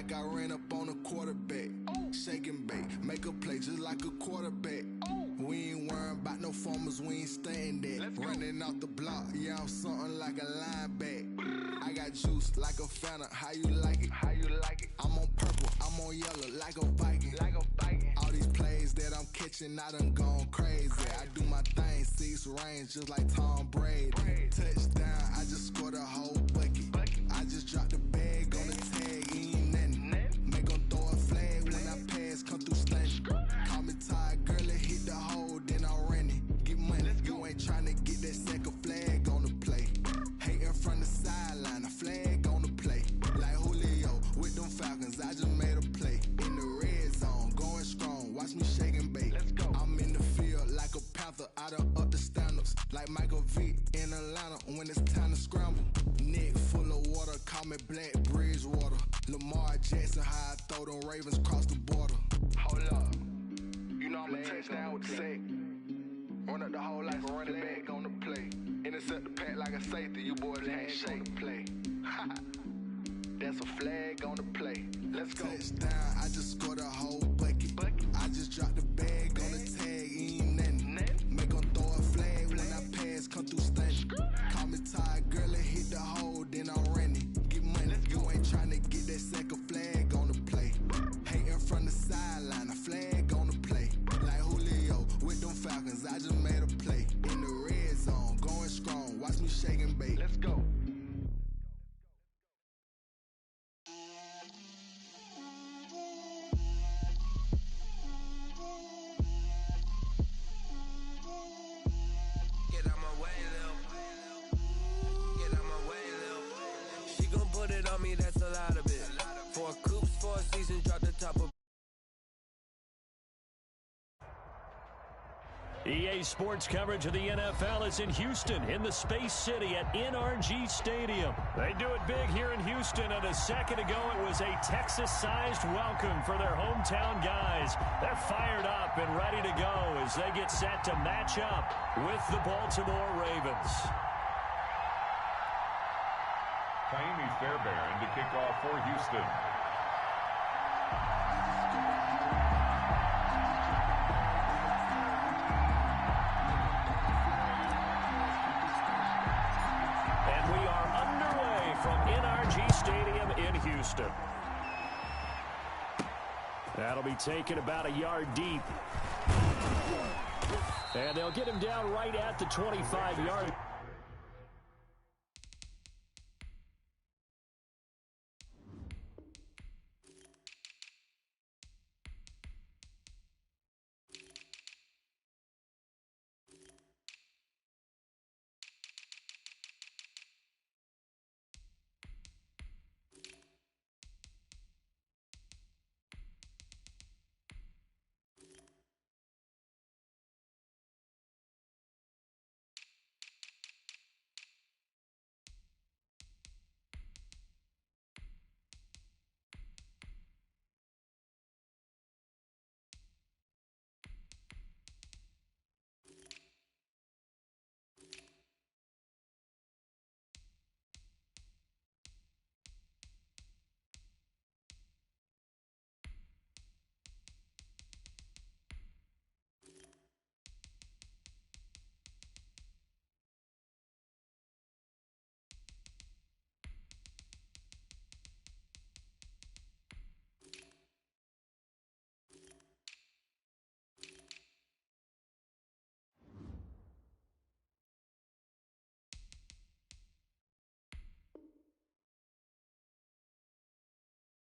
like I ran up on a quarterback. Shake and bake, make a play just like a quarterback. We ain't worrying about no formers, we ain't staying there. Running off the block, yeah, I'm something like a linebacker. I got juice like a Fanta, how you like it? How you like it? I'm on purple, I'm on yellow like a Viking. Like a Viking. All these plays that I'm catching, I done gone crazy. I do my thing, 6 range just like Tom Brady. Touchdown, I just scored a whole bucket. I just dropped the bag on the tag, ain't nothing. Make 'em throw a flag when I pass, come through stunning. Call me tired, girl, it hit the hole, then I ran it. Get money, you ain't tryna get that second flag on the play. Hating from the sideline, a flag on the play. Like Julio with them Falcons, I just made a play. In the red zone, going strong, watch me shake and bake. I'm in the field like a Panther, I done up the standards. Like Michael Vick in Atlanta when it's time to scramble. Neck full of water, call me Black Bridgewater. Lamar Jackson, how I throw them Ravens across the border. Hold up, you know I'm a touchdown with the sack. Run up the hole like a running back on the play. Intercept the pack like a safety, you boys ain't shake the play. That's a flag on the play. Let's go. Touchdown, I just scored a whole bucket. I just dropped the bag on the tag, ain't nothing. Make 'em throw a flag when I pass, come through stunning. Call me tired, girl, it hit the hole, then I ran it. Get money, you ain't tryna get that second flag on the play. Hating from the sideline, a flag on the play. Like Julio with them Falcons, I just made a play. In the red zone, going strong, watch me shake and bake. Let's go. Get out my way, Lil. Get out my way, Lil. She gon' put it on me, that's a lot of it. 4 coops, 4 seasons, drop the top of. EA Sports coverage of the NFL is in Houston, in the Space City at NRG Stadium. They do it big here in Houston, and a second ago it was a Texas-sized welcome for their hometown guys. They're fired up and ready to go as they get set to match up with the Baltimore Ravens. Kaimi Fairbairn to kick off for Houston. And we are underway from NRG Stadium in Houston. That'll be taken about a yard deep. And they'll get him down right at the 25-yard.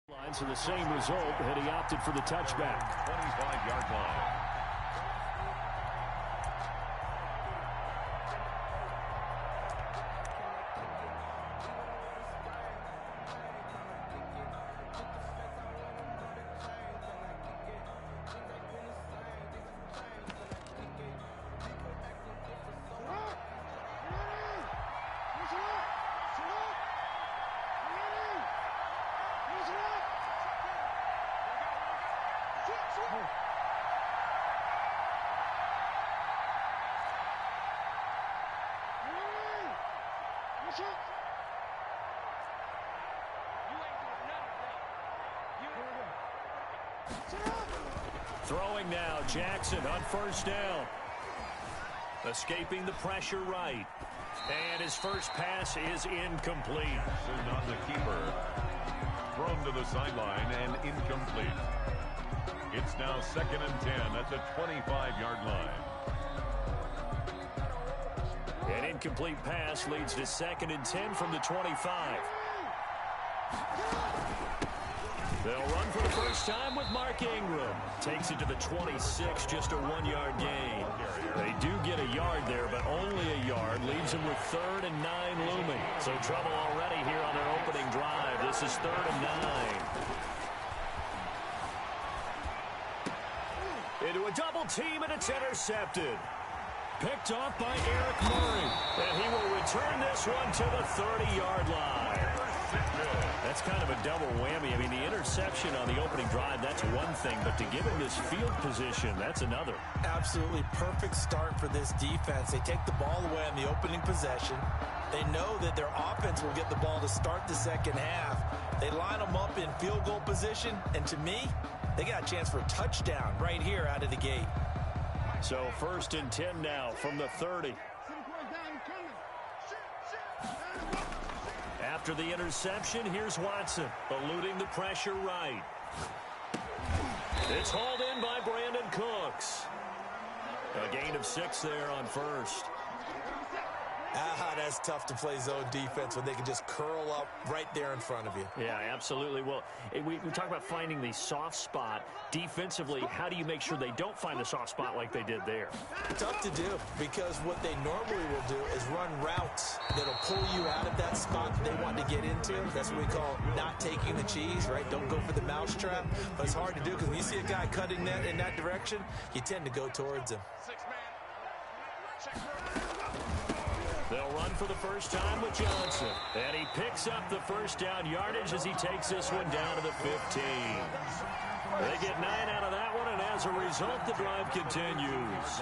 Lines are the same result, and he opted for the touchback. 25-yard line. Throwing now, Jackson on first down. Escaping the pressure right. And his first pass is incomplete. Soon on the keeper. Thrown to the sideline and incomplete. It's now 2nd and 10 at the 25-yard line. An incomplete pass leads to 2nd and 10 from the 25. They'll run for the first time with Mark Ingram. Takes it to the 26, just a 1-yard gain. They do get a yard there, but only a yard. Leaves them with 3rd and 9 looming. So trouble already here on their opening drive. This is 3rd and 9. Into a double team, and it's intercepted. Picked off by Eric Murray. And he will return this one to the 30-yard line. That's kind of a double whammy. I mean, the interception on the opening drive, that's one thing. But to give him this field position, that's another. Absolutely perfect start for this defense. They take the ball away on the opening possession. They know that their offense will get the ball to start the second half. They line them up in field goal position. And to me, they got a chance for a touchdown right here out of the gate. So 1st and 10 now from the 30. After the interception, here's Watson, eluding the pressure right. It's hauled in by Brandon Cooks. A gain of 6 there on first. That's tough to play zone defense when they can just curl up right there in front of you. Yeah, absolutely. Well, we talk about finding the soft spot. Defensively, how do you make sure they don't find the soft spot like they did there? Tough to do, because what they normally will do is run routes that'll pull you out of that spot that they want to get into. That's what we call not taking the cheese, right? Don't go for the mousetrap. But it's hard to do because when you see a guy cutting that in that direction, you tend to go towards him. They'll run for the first time with Johnson. And he picks up the first down yardage as he takes this one down to the 15. They get 9 out of that one, and as a result, the drive continues.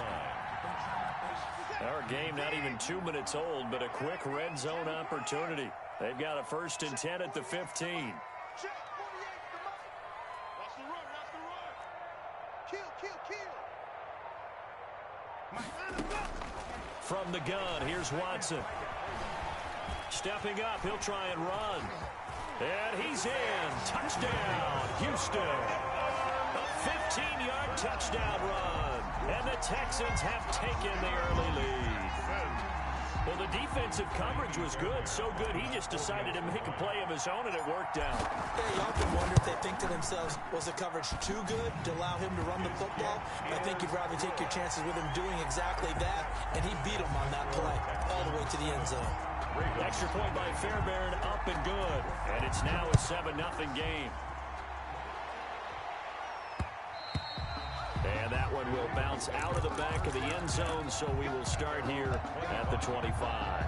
Our game not even 2 minutes old, but a quick red zone opportunity. They've got a 1st and 10 at the 15. From the gun, here's Watson. Stepping up, he'll try and run. And he's in. Touchdown, Houston. A 15-yard touchdown run. And the Texans have taken the early lead. Well, the defensive coverage was good, so good he just decided to make a play of his own, and it worked out. Yeah, you often wonder if they think to themselves, was the coverage too good to allow him to run the football? I think you'd rather take your chances with him doing exactly that, and he beat him on that play all the way to the end zone. Extra point by Fairbairn, up and good. And it's now a 7-0 game. And that one will bounce out of the back of the end zone, so we will start here at the 25.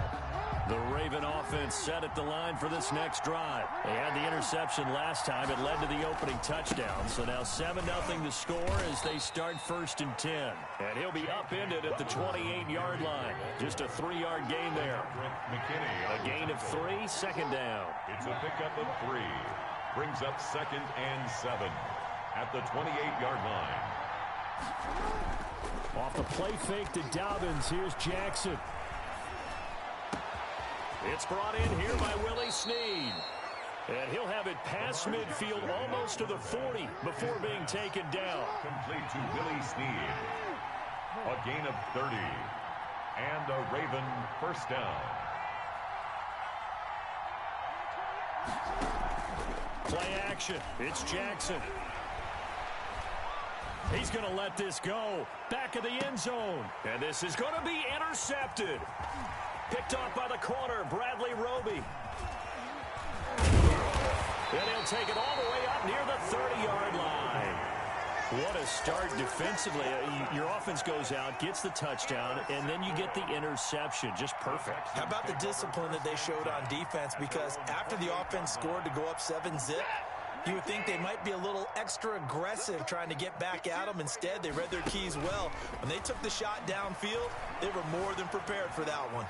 The Raven offense set at the line for this next drive. They had the interception last time. It led to the opening touchdown. So now 7-0 the score as they start 1st and 10. And he'll be upended at the 28-yard line. Just a 3-yard gain there. A gain of 3, 2nd down. It's a pickup of 3. Brings up 2nd and 7 at the 28-yard line. Off the play fake to Dobbins, here's Jackson. It's brought in here by Willie Snead. And he'll have it past midfield almost to the 40 before being taken down. Complete to Willie Snead. A gain of 30. And a Raven 1st down. Play action. It's Jackson. He's going to let this go. Back of the end zone. And this is going to be intercepted. Picked off by the corner, Bradley Roby. And he'll take it all the way up near the 30-yard line. What a start defensively. Your offense goes out, gets the touchdown, and then you get the interception. Just perfect. How about the discipline that they showed on defense? Because after the offense scored to go up 7-zip, you would think they might be a little extra aggressive trying to get back at them. Instead, they read their keys well. When they took the shot downfield, they were more than prepared for that one.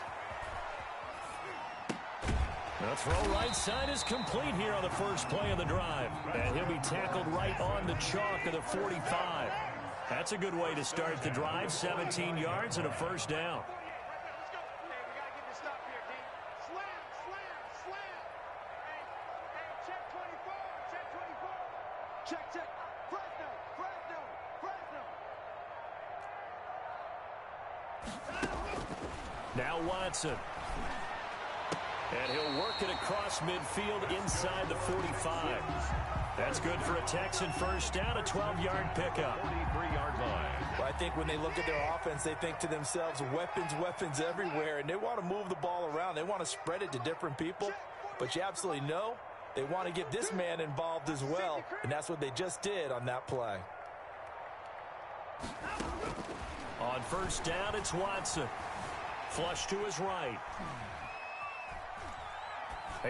The throw right side is complete here on the first play of the drive. And he'll be tackled right on the chalk of the 45. That's a good way to start the drive. 17 yards and a first down. Now Watson. And he'll work it across midfield inside the 45. That's good for a Texan first down, a 12-yard pickup. 43-yard line. Well, I think when they look at their offense, they think to themselves, weapons, weapons everywhere, and they want to move the ball around. They want to spread it to different people, but you absolutely know they want to get this man involved as well, and that's what they just did on that play. On first down, it's Watson. Flush to his right.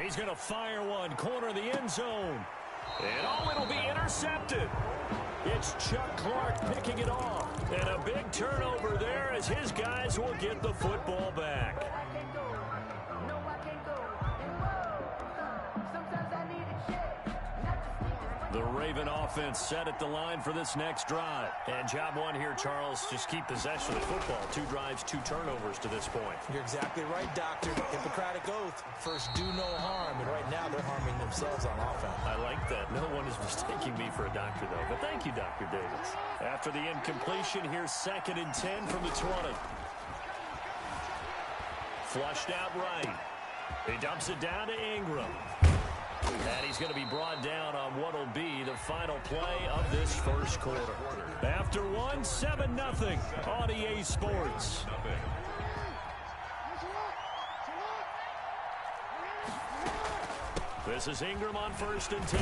He's going to fire one, corner of the end zone. And it'll be intercepted. It's Chuck Clark picking it off. And a big turnover there as his guys will get the football back. The Raven offense set at the line for this next drive. And job one here, Charles, just keep possession of the football. 2 drives, 2 turnovers to this point. You're exactly right, Doctor. Hippocratic oath. First, do no harm. And right now, they're harming themselves on offense. I like that. No one is mistaking me for a doctor, though. But thank you, Dr. Davis. After the incompletion, here's 2nd and 10 from the 20. Flushed out right. He dumps it down to Ingram. And he's going to be brought down on what will be the final play of this first quarter. After one, 7-0 on EA Sports. This is Ingram on 1st and 10.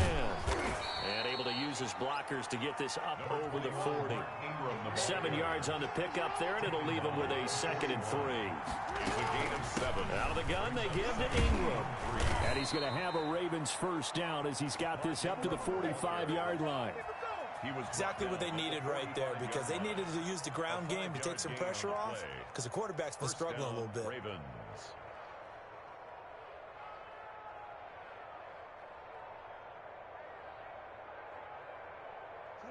And able to use his blockers to get this up over the 40. 7 yards on the pickup there, and it'll leave him with a 2nd and 3. Out of the gun, they give to Ingram. And he's going to have a Ravens first down as he's got this up to the 45-yard line. He was exactly what they needed right there, because they needed to use the ground game to take some pressure off, because the quarterback's been struggling a little bit. Ravens.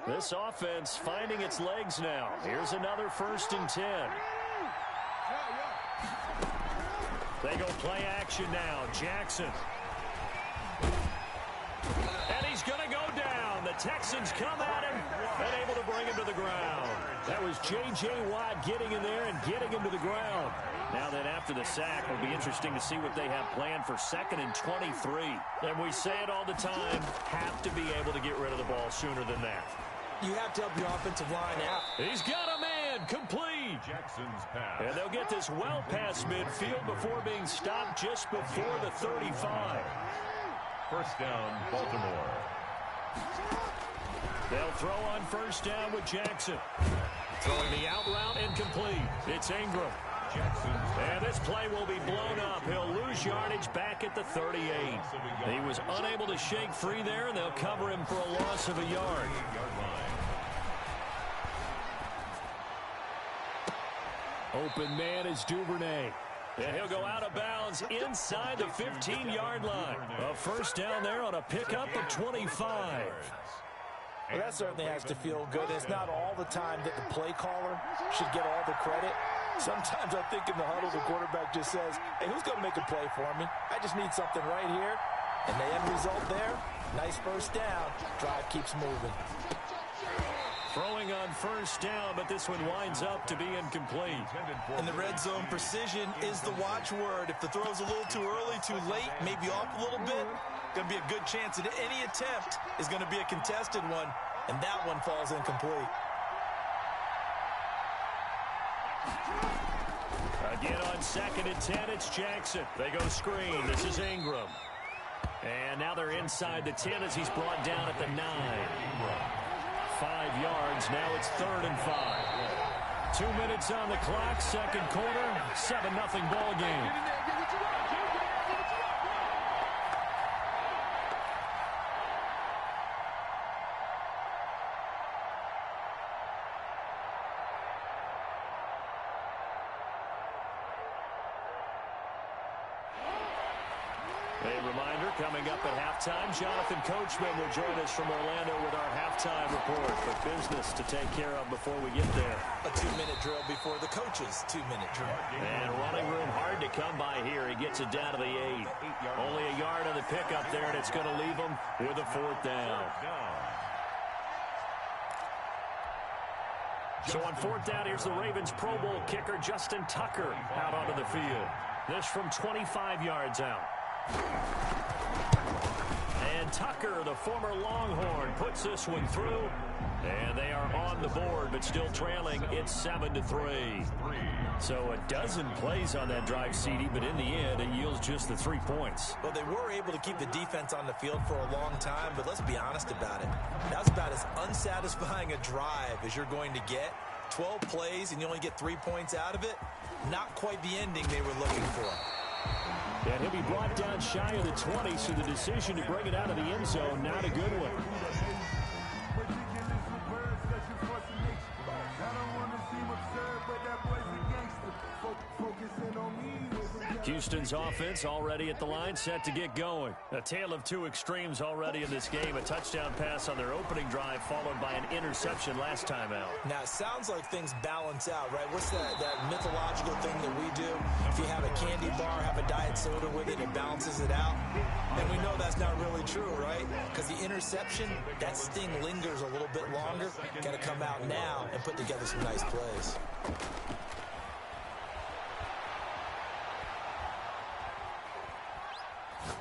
This offense finding its legs now. Here's another 1st and 10. They go play action now. Jackson. And he's going to go down. The Texans come at him and able to bring him to the ground. That was J.J. Watt getting in there and getting him to the ground. Now then, after the sack, will be interesting to see what they have planned for 2nd and 23. And we say it all the time, have to be able to get rid of the ball sooner than that. You have to help your offensive line out. He's got a man, complete. Jackson's pass. And they'll get this well past midfield before being stopped just before the 35. First down, Baltimore. They'll throw on first down with Jackson. Throwing the out route incomplete. It's Ingram. And this play will be blown up. He'll lose yardage back at the 38. He was unable to shake free there, and they'll cover him for a loss of a yard. Open man is Duvernay. And he'll go out of bounds inside the 15-yard line. A first down there on a pickup of 25. Well, that certainly has to feel good. It's not all the time that the play caller should get all the credit. Sometimes I think in the huddle, the quarterback just says, hey, who's going to make a play for me? I just need something right here. And the end result there, nice first down. Drive keeps moving. Throwing on first down, but this one winds up to be incomplete. In the red zone, precision is the watchword. If the throw's a little too early, too late, maybe off a little bit, going to be a good chance that any attempt is going to be a contested one, and that one falls incomplete. Again on 2nd and 10, it's Jackson. They go screen. This is Ingram. And now they're inside the 10 as he's brought down at the 9. 5 yards. Now it's 3rd and 5. 2 minutes on the clock, second quarter, 7-0 ball game. reminder, coming up at halftime, Jonathan Coachman will join us from Orlando with our halftime report. But business to take care of before we get there. A 2-minute drill before the coach's 2-minute drill. And running room hard to come by here. He gets it down to the 8. Only a yard on the pickup there, and it's going to leave him with a 4th down. So on 4th down, here's the Ravens Pro Bowl kicker Justin Tucker out onto the field. This from 25 yards out. And Tucker, the former Longhorn, puts this one through. And they are on the board, but still trailing. It's 7-3. So a dozen plays on that drive, CD, but in the end, it yields just the 3 points. Well, they were able to keep the defense on the field for a long time, but let's be honest about it. That was about as unsatisfying a drive as you're going to get. 12 plays, and you only get 3 points out of it. Not quite the ending they were looking for. And he'll be brought down shy of the 20, so the decision to bring it out of the end zone, not a good one. Houston's offense already at the line, set to get going. A tale of two extremes already in this game. A touchdown pass on their opening drive, followed by an interception last time out. Now, it sounds like things balance out, right? What's that mythological thing that we do? If you have a candy bar, have a diet soda with it, it balances it out. And we know that's not really true, right? Because the interception, that sting lingers a little bit longer. Got to come out now and put together some nice plays.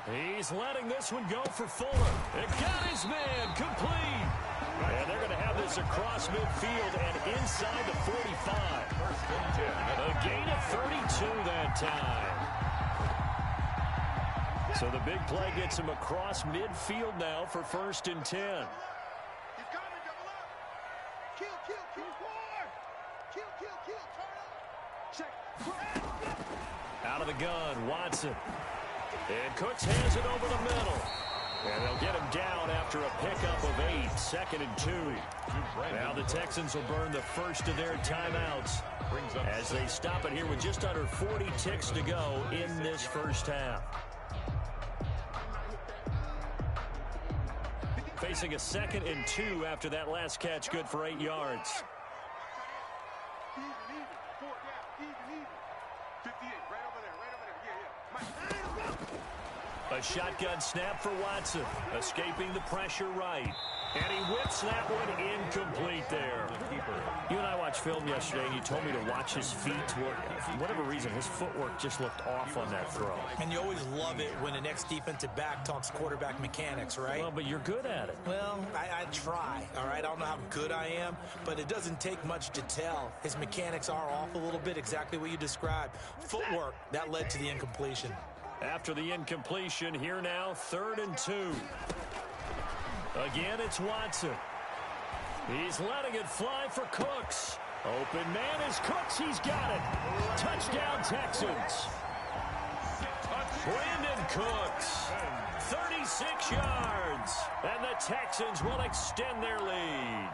He's letting this one go for Fuller. It got his man complete. And they're going to have this across midfield and inside the 45. A gain of 32 that time. So the big play gets him across midfield now for 1st and 10. Out of the gun, Watson. And Cooks hands it over the middle. And they'll get him down after a pickup of 8, 2nd and 2. Now the Texans will burn the first of their timeouts as they stop it here with just under 40 ticks to go in this first half. Facing a 2nd and 2 after that last catch, good for 8 yards. A shotgun snap for Watson, escaping the pressure right. And he whips that one incomplete there. You and I watched film yesterday, and you told me to watch his feet. For whatever reason, his footwork just looked off on that throw. And you always love it when an ex-defensive back talks quarterback mechanics, right? Well, but you're good at it. Well, I try, all right? I don't know how good I am, but it doesn't take much to tell. His mechanics are off a little bit, exactly what you described. Footwork, that led to the incompletion. After the incompletion, here now, 3rd and 2. Again, it's Watson. He's letting it fly for Cooks. Open man is Cooks. He's got it. Touchdown, Texans. Brandon Cooks, 36 yards. And the Texans will extend their lead.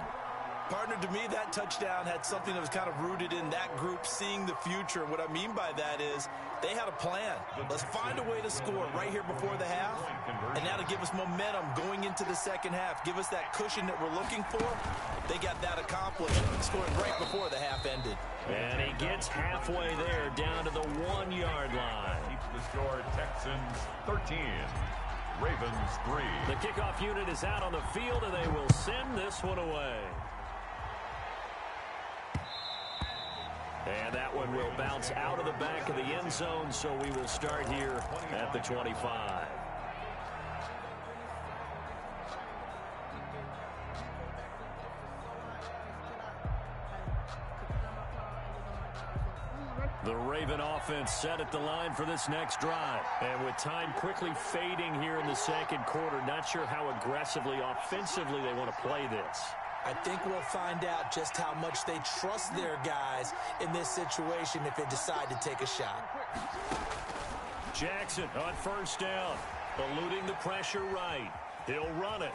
Partner, to me, that touchdown had something that was kind of rooted in that group seeing the future. What I mean by that is they had a plan. Let's find a way to score right here before the half, and that'll give us momentum going into the second half, give us that cushion that we're looking for. They got that accomplished, scoring right before the half ended. And he gets halfway there, down to the 1-yard line. Keeps the score Texans 13, Ravens 3. The kickoff unit is out on the field, and they will send this one away. And that one will bounce out of the back of the end zone, so we will start here at the 25. The Raven offense set at the line for this next drive. And with time quickly fading here in the second quarter, not sure how aggressively, offensively they want to play this. I think we'll find out just how much they trust their guys in this situation if they decide to take a shot. Jackson on 1st down, eluding the pressure right. He'll run it.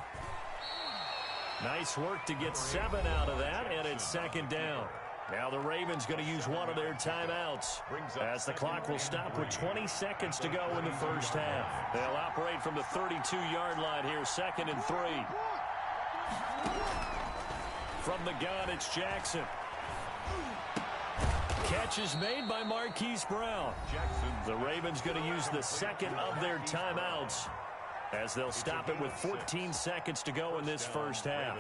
Nice work to get 7 out of that, and it's 2nd down. Now the Ravens going to use one of their timeouts as the clock will stop with 20 seconds to go in the first half. They'll operate from the 32-yard line here, 2nd and 3. From the gun, it's Jackson. Catch is made by Marquise Brown. The Ravens going to use the second of their timeouts as they'll stop it with 14 seconds to go in this first half.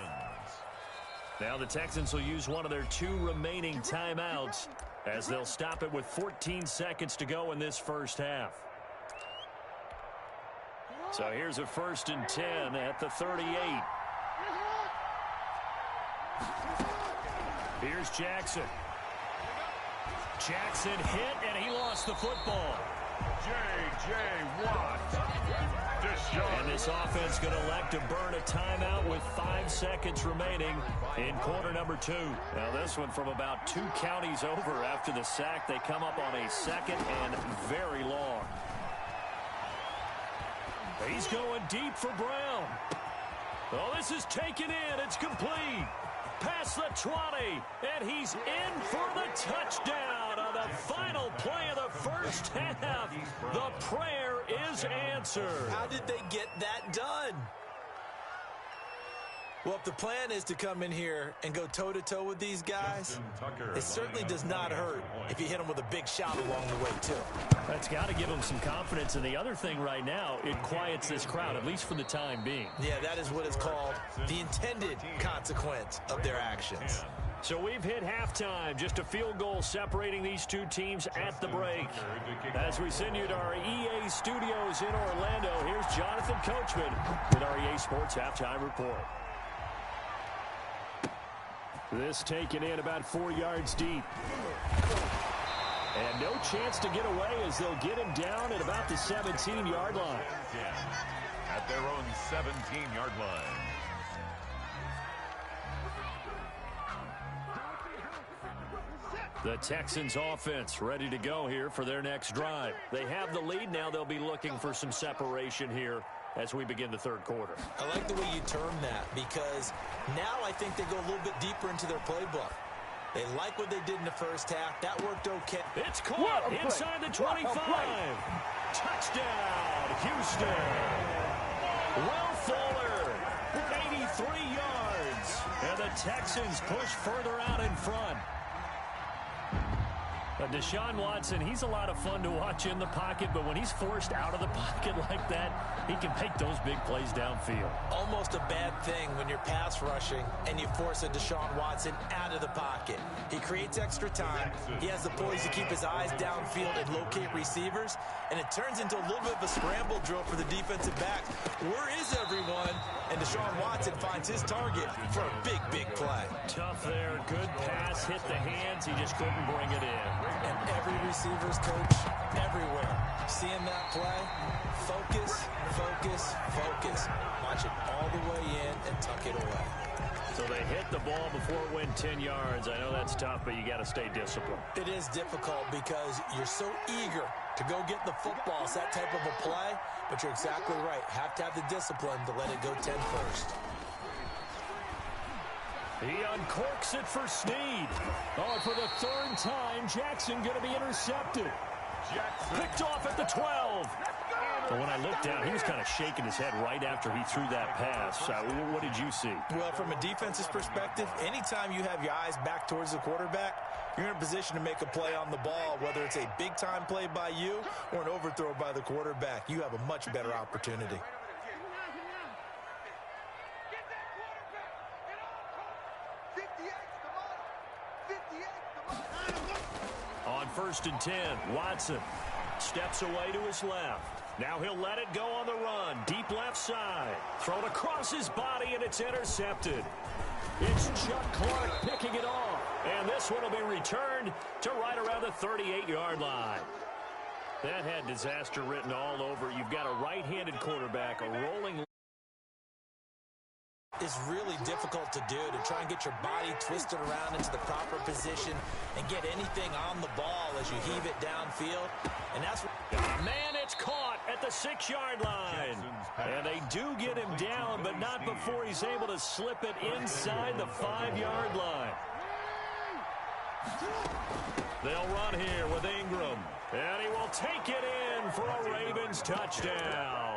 Now the Texans will use one of their 2 remaining timeouts as they'll stop it with 14 seconds to go in this first half. So here's a 1st and 10 at the 38. Here's Jackson. Jackson hit, and he lost the football. J.J. Watt. And this offense going to elect to burn a timeout with 5 seconds remaining in quarter number 2. Now this one from about 2 counties over after the sack. They come up on a 2nd and very long. He's going deep for Brown. Oh, this is taken in. It's complete. Past the 20, and he's in for the touchdown on the final play of the first half. The prayer is answered. How did they get that done? Well, if the plan is to come in here and go toe-to-toe with these guys, it certainly does not hurt if you hit them with a big shot along the way, too. That's got to give them some confidence. And the other thing right now, it quiets this crowd, at least for the time being. Yeah, that is what is called the intended consequence of their actions. So we've hit halftime. Just a field goal separating these 2 teams at the break. As we send you to our EA studios in Orlando, here's Jonathan Coachman with our EA Sports Halftime Report. This taken in about 4 yards deep. And no chance to get away as they'll get him down at about the 17-yard line. At their own 17-yard line. The Texans offense ready to go here for their next drive. They have the lead. Now they'll be looking for some separation here as we begin the third quarter. I like the way you term that because now I think they go a little bit deeper into their playbook. They like what they did in the first half. That worked okay. It's caught inside the 25. Touchdown, Houston. Will Fuller, 83 yards. And the Texans push further out in front. Deshaun Watson, he's a lot of fun to watch in the pocket, but when he's forced out of the pocket like that, he can make those big plays downfield. Almost a bad thing when you're pass rushing and you force a Deshaun Watson out of the pocket. He creates extra time. He has the poise to keep his eyes downfield and locate receivers, and it turns into a little bit of a scramble drill for the defensive back. Where is everyone? And Deshaun Watson finds his target for a big, big play. Tough there. Good pass. Hit the hands. He just couldn't bring it in. And every receiver's coach everywhere. Seeing that play, focus, focus, focus. Watch it all the way in and tuck it away. So they hit the ball before it went 10 yards. I know that's tough, but you got to stay disciplined. It is difficult because you're so eager to go get the football. It's that type of a play, but you're exactly right. Have to have the discipline to let it go 10 first. He uncorks it for Snead. Oh, for the 3rd time, Jackson going to be intercepted. Picked off at the 12. But when I looked down, he was kind of shaking his head right after he threw that pass. What did you see? Well, from a defense's perspective, anytime you have your eyes back towards the quarterback, you're in a position to make a play on the ball, whether it's a big-time play by you or an overthrow by the quarterback. You have a much better opportunity. On 1st and 10, Watson steps away to his left. Now he'll let it go on the run. Deep left side. Thrown across his body, and it's intercepted. It's Chuck Clark picking it off. And this one will be returned to right around the 38-yard line. That had disaster written all over. You've got a right-handed quarterback, a rolling. Is really difficult to do, to try and get your body twisted around into the proper position and get anything on the ball as you heave it downfield. And that's what... Man, it's caught at the 6-yard line. And they do get him down, but not before he's able to slip it inside the 5-yard line. They'll run here with Ingram. And he will take it in for a Ravens touchdown.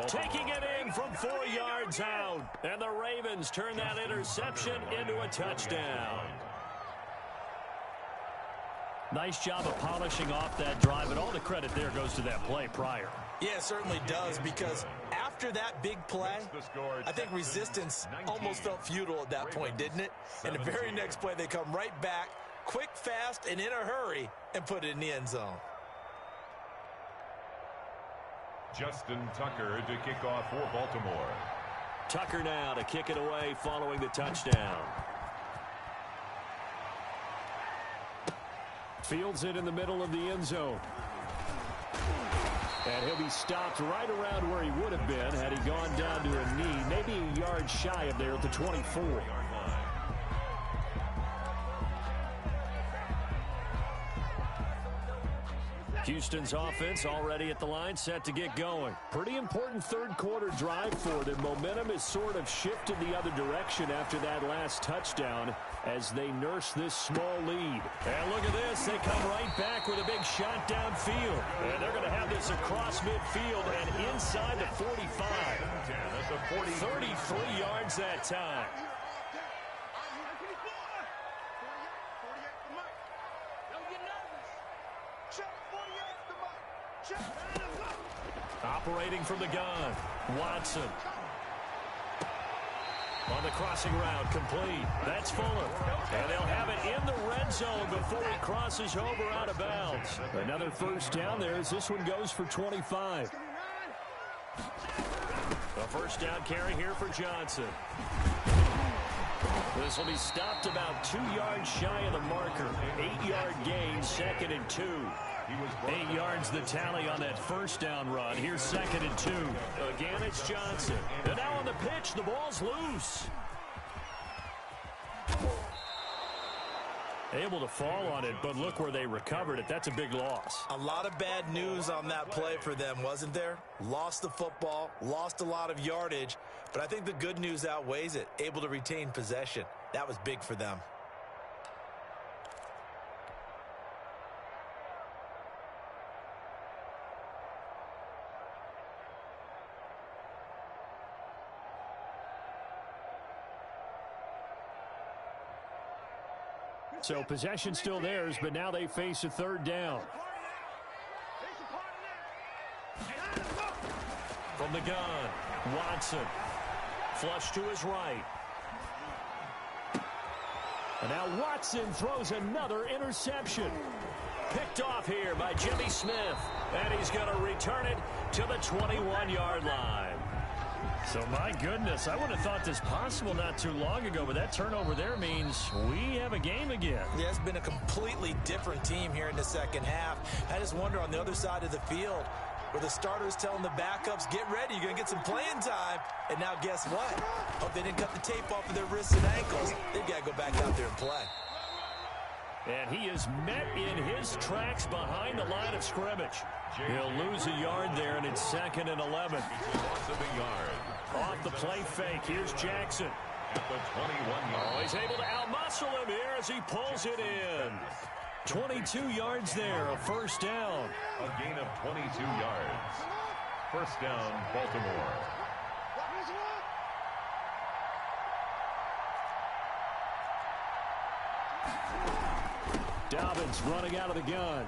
Taking it in from 4 yards out. And the Ravens turn that interception into a touchdown. Nice job of polishing off that drive, and all the credit there goes to that play prior. Yeah, it certainly does, because after that big play, I think resistance almost felt futile at that point, didn't it? And the very next play, they come right back, quick, fast, and in a hurry, and put it in the end zone. Justin Tucker to kick off for Baltimore. Tucker now to kick it away following the touchdown. Fields it in the middle of the end zone. And he'll be stopped right around where he would have been had he gone down to a knee, maybe a yard shy of there at the 24. Houston's offense already at the line, set to get going. Pretty important third quarter drive for them. Momentum has sort of shifted the other direction after that last touchdown as they nurse this small lead. And look at this. They come right back with a big shot downfield. And they're going to have this across midfield and inside the 45. 33 yards that time. Operating from the gun, Watson. On the crossing route, complete. That's Fuller. And they'll have it in the red zone before he crosses over out of bounds. Another first down there as this one goes for 25. A first down carry here for Johnson. This will be stopped about 2 yards shy of the marker. 8-yard gain, 2nd and 2. 8 yards the tally on that first down run. Here's 2nd and 2. Again, it's Johnson. And now on the pitch, the ball's loose. Able to fall on it, but look where they recovered it. That's a big loss. A lot of bad news on that play for them, wasn't there? Lost the football, lost a lot of yardage, but I think the good news outweighs it. Able to retain possession. That was big for them. So possession still theirs, but now they face a third down. From the gun, Watson. Flush to his right. And now Watson throws another interception. Picked off here by Jimmy Smith. And he's going to return it to the 21-yard line. So, my goodness, I would have thought this possible not too long ago, but that turnover there means we have a game again. Yeah, it's been a completely different team here in the second half. I just wonder on the other side of the field where the starters telling the backups, get ready, you're going to get some playing time. And now guess what? Hope they didn't cut the tape off of their wrists and ankles. They've got to go back out there and play. And he is met in his tracks behind the line of scrimmage. He'll lose a yard there, and it's 2nd and 11. Loss of a yard. Off the play fake, here's Jackson. At the 21-yard. Oh, he's able to outmuscle him here as he pulls it in. 22 yards there, a first down. A gain of 22 yards. First down, Baltimore. Dobbins running out of the gun.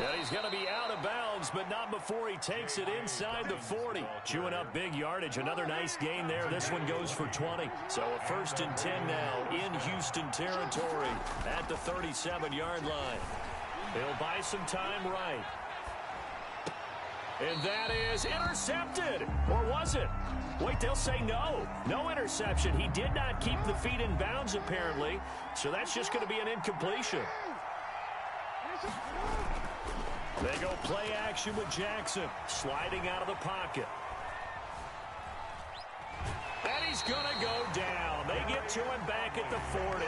And he's going to be out of bounds, but not before he takes it inside the 40. Chewing up big yardage. Another nice gain there. This one goes for 20. So a 1st and 10 now in Houston territory at the 37-yard line. They'll buy some time right. And that is intercepted. Or was it? Wait, they'll say no. No interception. He did not keep the feet in bounds, apparently. So that's just going to be an incompletion. They go play action with Jackson. Sliding out of the pocket. And he's going to go down. They get to him back at the 40.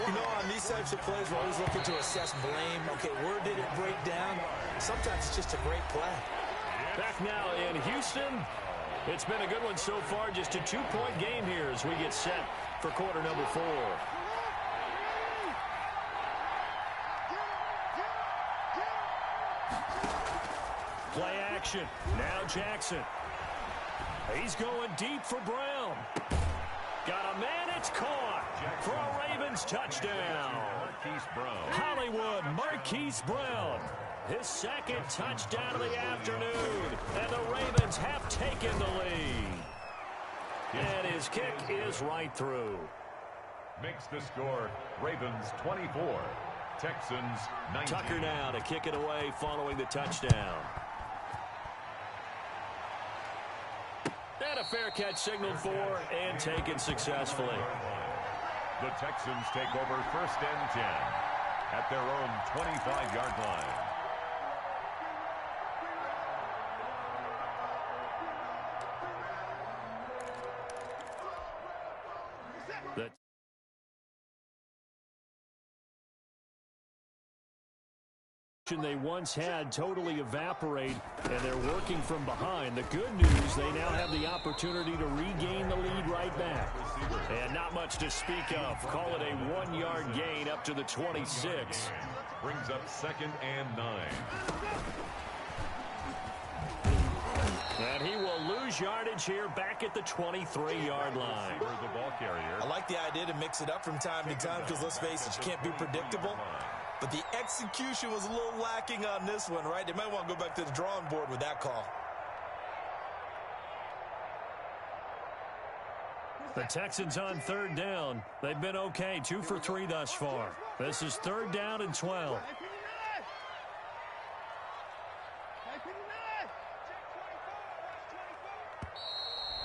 You know, on these types of plays, we're always looking to assess blame. Okay, where did it break down? Sometimes it's just a great play. Back now in Houston. It's been a good one so far. Just a 2-point game here as we get set for quarter number 4. Play action. Now Jackson. He's going deep for Brown. Got a man, it's caught for a Ravens touchdown. Marquise Brown. Hollywood Marquise Brown. His second touchdown of the afternoon. And the Ravens have taken the lead. And his kick is right through. Makes the score Ravens 24, Texans 19. Tucker now to kick it away following the touchdown. And a fair catch signaled for and taken successfully. The Texans take over 1st and 10 at their own 25-yard line. They once had totally evaporate, and they're working from behind. The good news, they now have the opportunity to regain the lead right back. And not much to speak of. Call it a 1-yard gain up to the 26. Brings up 2nd and 9. And he will lose yardage here back at the 23-yard line. The ball carrier. I like the idea to mix it up from time to time because, let's face it, you can't be predictable. But the execution was a little lacking on this one, right? They might want to go back to the drawing board with that call. The Texans on 3rd down. They've been okay, 2 for 3 thus far. This is 3rd down and 12.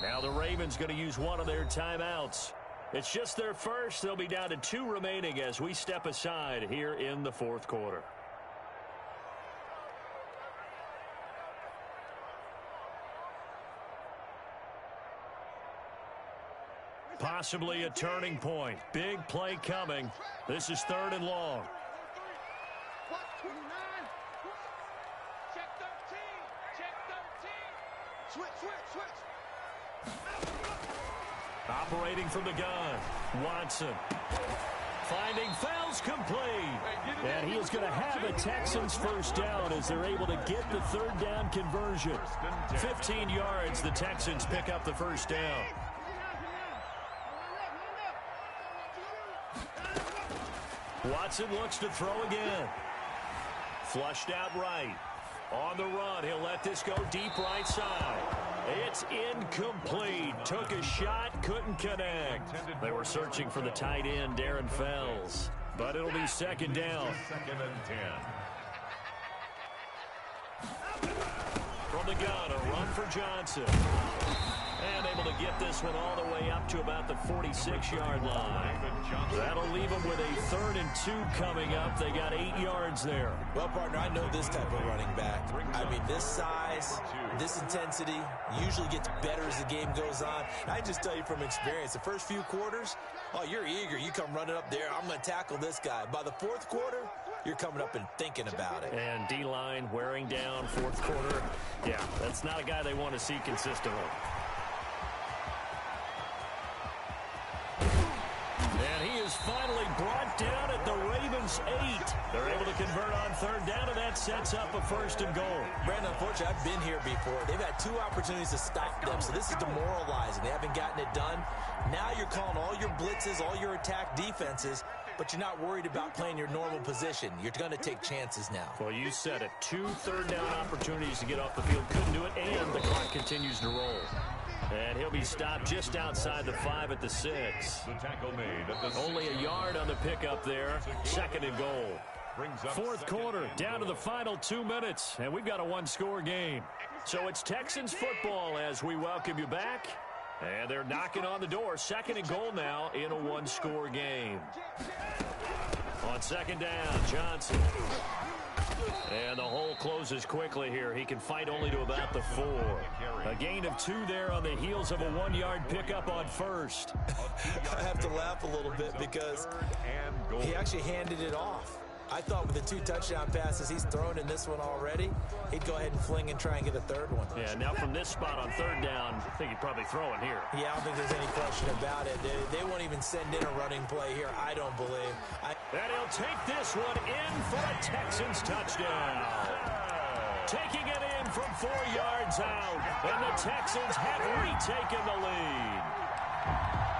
Now the Ravens going to use one of their timeouts. It's just their first. They'll be down to 2 remaining as we step aside here in the 4th quarter. Possibly a turning point. Big play coming. This is 3rd and long. Check 13. Check 13. Switch. Operating from the gun, Watson. Finding fouls complete. And he is going to have a Texans first down as they're able to get the 3rd down conversion. 15 yards, the Texans pick up the first down. Watson looks to throw again. Flushed out right. On the run, he'll let this go deep right side. It's incomplete. Took a shot, couldn't connect. They were searching for the tight end, Darren Fells. But it'll be 2nd down. 2nd and 10. From the gun, a run for Johnson. And able to get this one all the way up to about the 46-yard line. That'll leave them with a 3rd and 2 coming up. They got 8 yards there. Well, partner, I know this type of running back. I mean, this size, this intensity usually gets better as the game goes on. I just tell you from experience, the first few quarters, oh, you're eager. You come running up there. I'm going to tackle this guy. By the 4th quarter, you're coming up and thinking about it. And D-line wearing down 4th quarter. Yeah, that's not a guy they want to see consistently. And he is finally brought down at the Ravens 8. They're able to convert on 3rd down, and that sets up a 1st and goal. Brandon, unfortunately, I've been here before. They've had 2 opportunities to stop them, so this is demoralizing. They haven't gotten it done. Now you're calling all your blitzes, all your attack defenses, but you're not worried about playing your normal position. You're going to take chances now. Well, you said it. 2 3rd down opportunities to get off the field. Couldn't do it, and the clock continues to roll. And he'll be stopped just outside the 5 at the 6. The tackle made at the Only a yard on the pickup there. 2nd and goal. 4th quarter, down to the final 2 minutes, and we've got a 1-score game. So it's Texans football as we welcome you back. And they're knocking on the door. 2nd and goal now in a 1-score game. On 2nd down, Johnson. And the hole closes quickly here. He can fight only to about the 4. A gain of 2 there on the heels of a 1-yard pickup on 1st. I have to laugh a little bit because he actually handed it off. I thought with the 2 touchdown passes he's thrown in this one already, he'd go ahead and fling and try and get a third one. Yeah, now from this spot on third down, I think he'd probably throw it here. Yeah, I don't think there's any question about it. They won't even send in a running play here, I don't believe. And he'll take this one in for a Texans touchdown. Taking it in from 4 yards out, and the Texans have retaken the lead.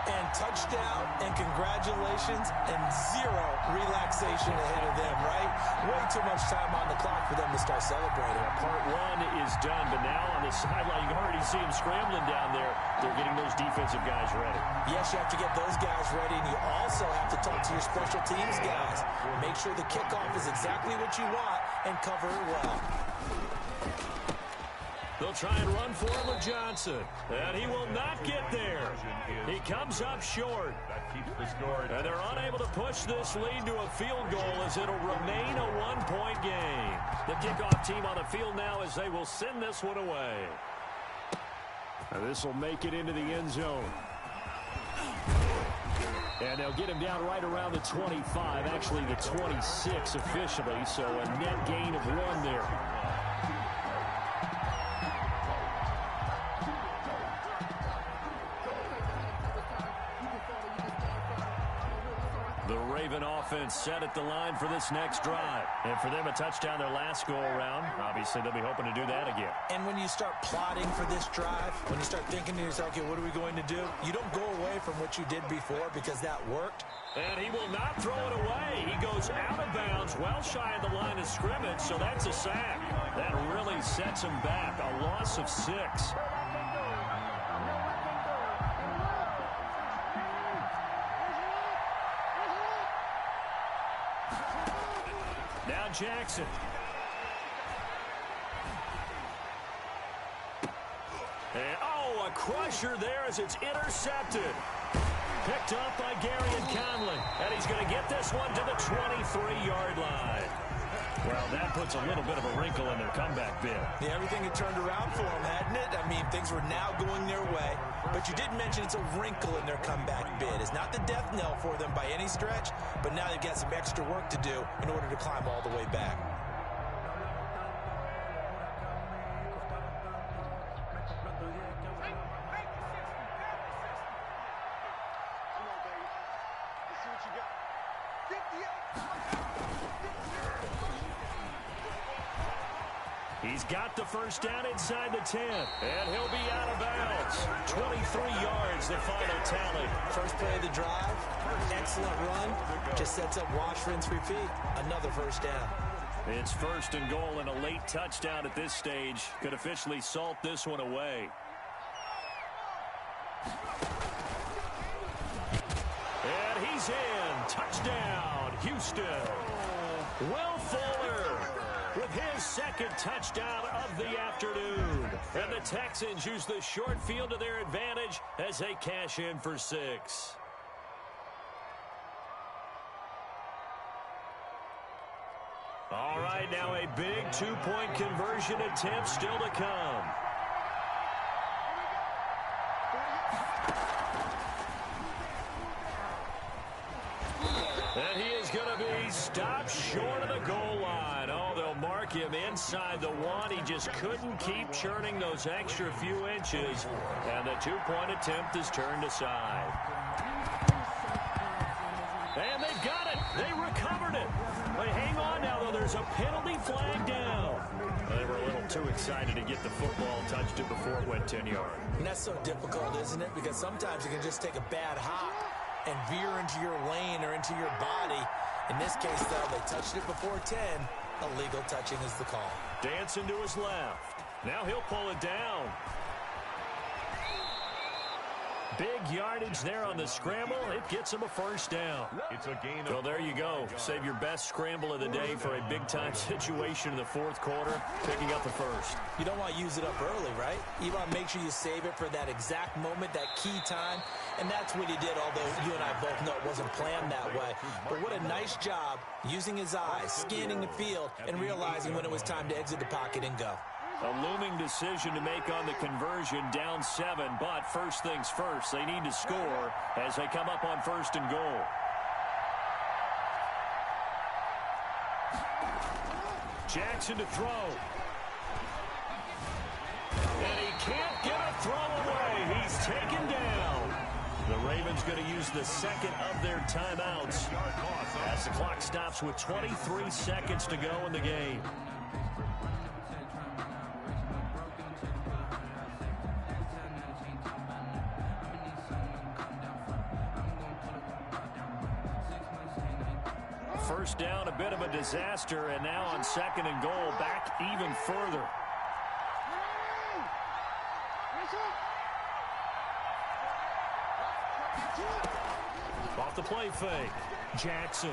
And touchdown, and congratulations, and 0 relaxation ahead of them, right? Way too much time on the clock for them to start celebrating. Part 1 is done, but now on the sideline, you can already see them scrambling down there. They're getting those defensive guys ready. Yes, you have to get those guys ready, and you also have to talk to your special teams guys. Make sure the kickoff is exactly what you want, and cover it well. They'll try and run for it with Johnson, and he will not get there. He comes up short, and they're unable to push this lead to a field goal as it'll remain a 1-point game. The kickoff team on the field now as they will send this one away. And this will make it into the end zone. And they'll get him down right around the 25, actually the 26 officially, so a net gain of 1 there. The Raven offense set at the line for this next drive. And for them, a touchdown their last go-around. Obviously, they'll be hoping to do that again. And when you start plotting for this drive, when you start thinking to yourself, okay, what are we going to do? You don't go away from what you did before because that worked. And he will not throw it away. He goes out of bounds, well shy of the line of scrimmage, so that's a sack. That really sets him back. A loss of 6. Now Jackson. And, a crusher there as it's intercepted. Picked up by Garyon Conley. And he's going to get this one to the 23-yard line. Well, that puts a little bit of a wrinkle in their comeback bid. Yeah, everything had turned around for them, hadn't it? I mean, things were now going their way. But you did mention it's a wrinkle in their comeback bid. It's not the death knell for them by any stretch, but now they've got some extra work to do in order to climb all the way back. He's got the first down inside the 10, and he'll be out of bounds. 23 yards, the final tally. First play of the drive, excellent run, just sets up wash, rinse, repeat. Another first down. It's 1st and goal, and a late touchdown at this stage could officially salt this one away. And he's in. Touchdown, Houston. Will Fuller with his 2nd touchdown of the afternoon. And the Texans use the short field to their advantage as they cash in for 6. All right, now a big 2-point conversion attempt still to come. And he is going to be stopped short of the goal line. Oh, they'll mark him inside the 1. He just couldn't keep churning those extra few inches. And the 2-point attempt is turned aside. And they've got it. They recovered it. But hang on now, though. There's a penalty flag down. They were a little too excited to get the football, touched it before it went 10 yards. And that's so difficult, isn't it? Because sometimes you can just take a bad hop and veer into your lane or into your body. In this case, though, they touched it before 10. Illegal touching is the call. Dancing to his left. Now he'll pull it down. Big yardage there on the scramble. It gets him a first down. It's a gain of... So there you go. Save your best scramble of the day for a big-time situation in the 4th quarter, picking up the first. You don't want to use it up early, right? You want to make sure you save it for that exact moment, that key time. And that's what he did, although you and I both know it wasn't planned that way. But what a nice job using his eyes, scanning the field, and realizing when it was time to exit the pocket and go. A looming decision to make on the conversion, down 7, but first things first, they need to score as they come up on 1st and goal. Jackson to throw. And he can't get a throw away. He's taken down. The Ravens going to use the second of their timeouts as the clock stops with 23 seconds to go in the game. First down, a bit of a disaster, and now on second and goal, back even further. Off the play fake, Jackson.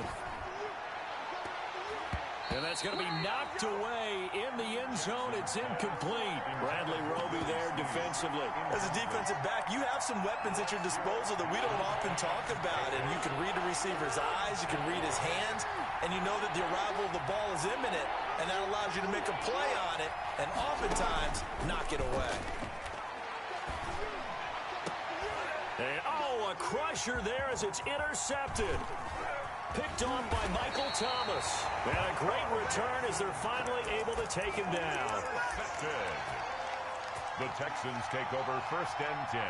And that's going to be knocked away in the end zone. It's incomplete. Bradley Roby there defensively. As a defensive back, you have some weapons at your disposal that we don't often talk about. And you can read a receiver's eyes, you can read his hands, and you know that the arrival of the ball is imminent, and that allows you to make a play on it and oftentimes knock it away. And, a crusher there as it's intercepted. Picked on by Michael Thomas. And a great return as they're finally able to take him down. The Texans take over first and 10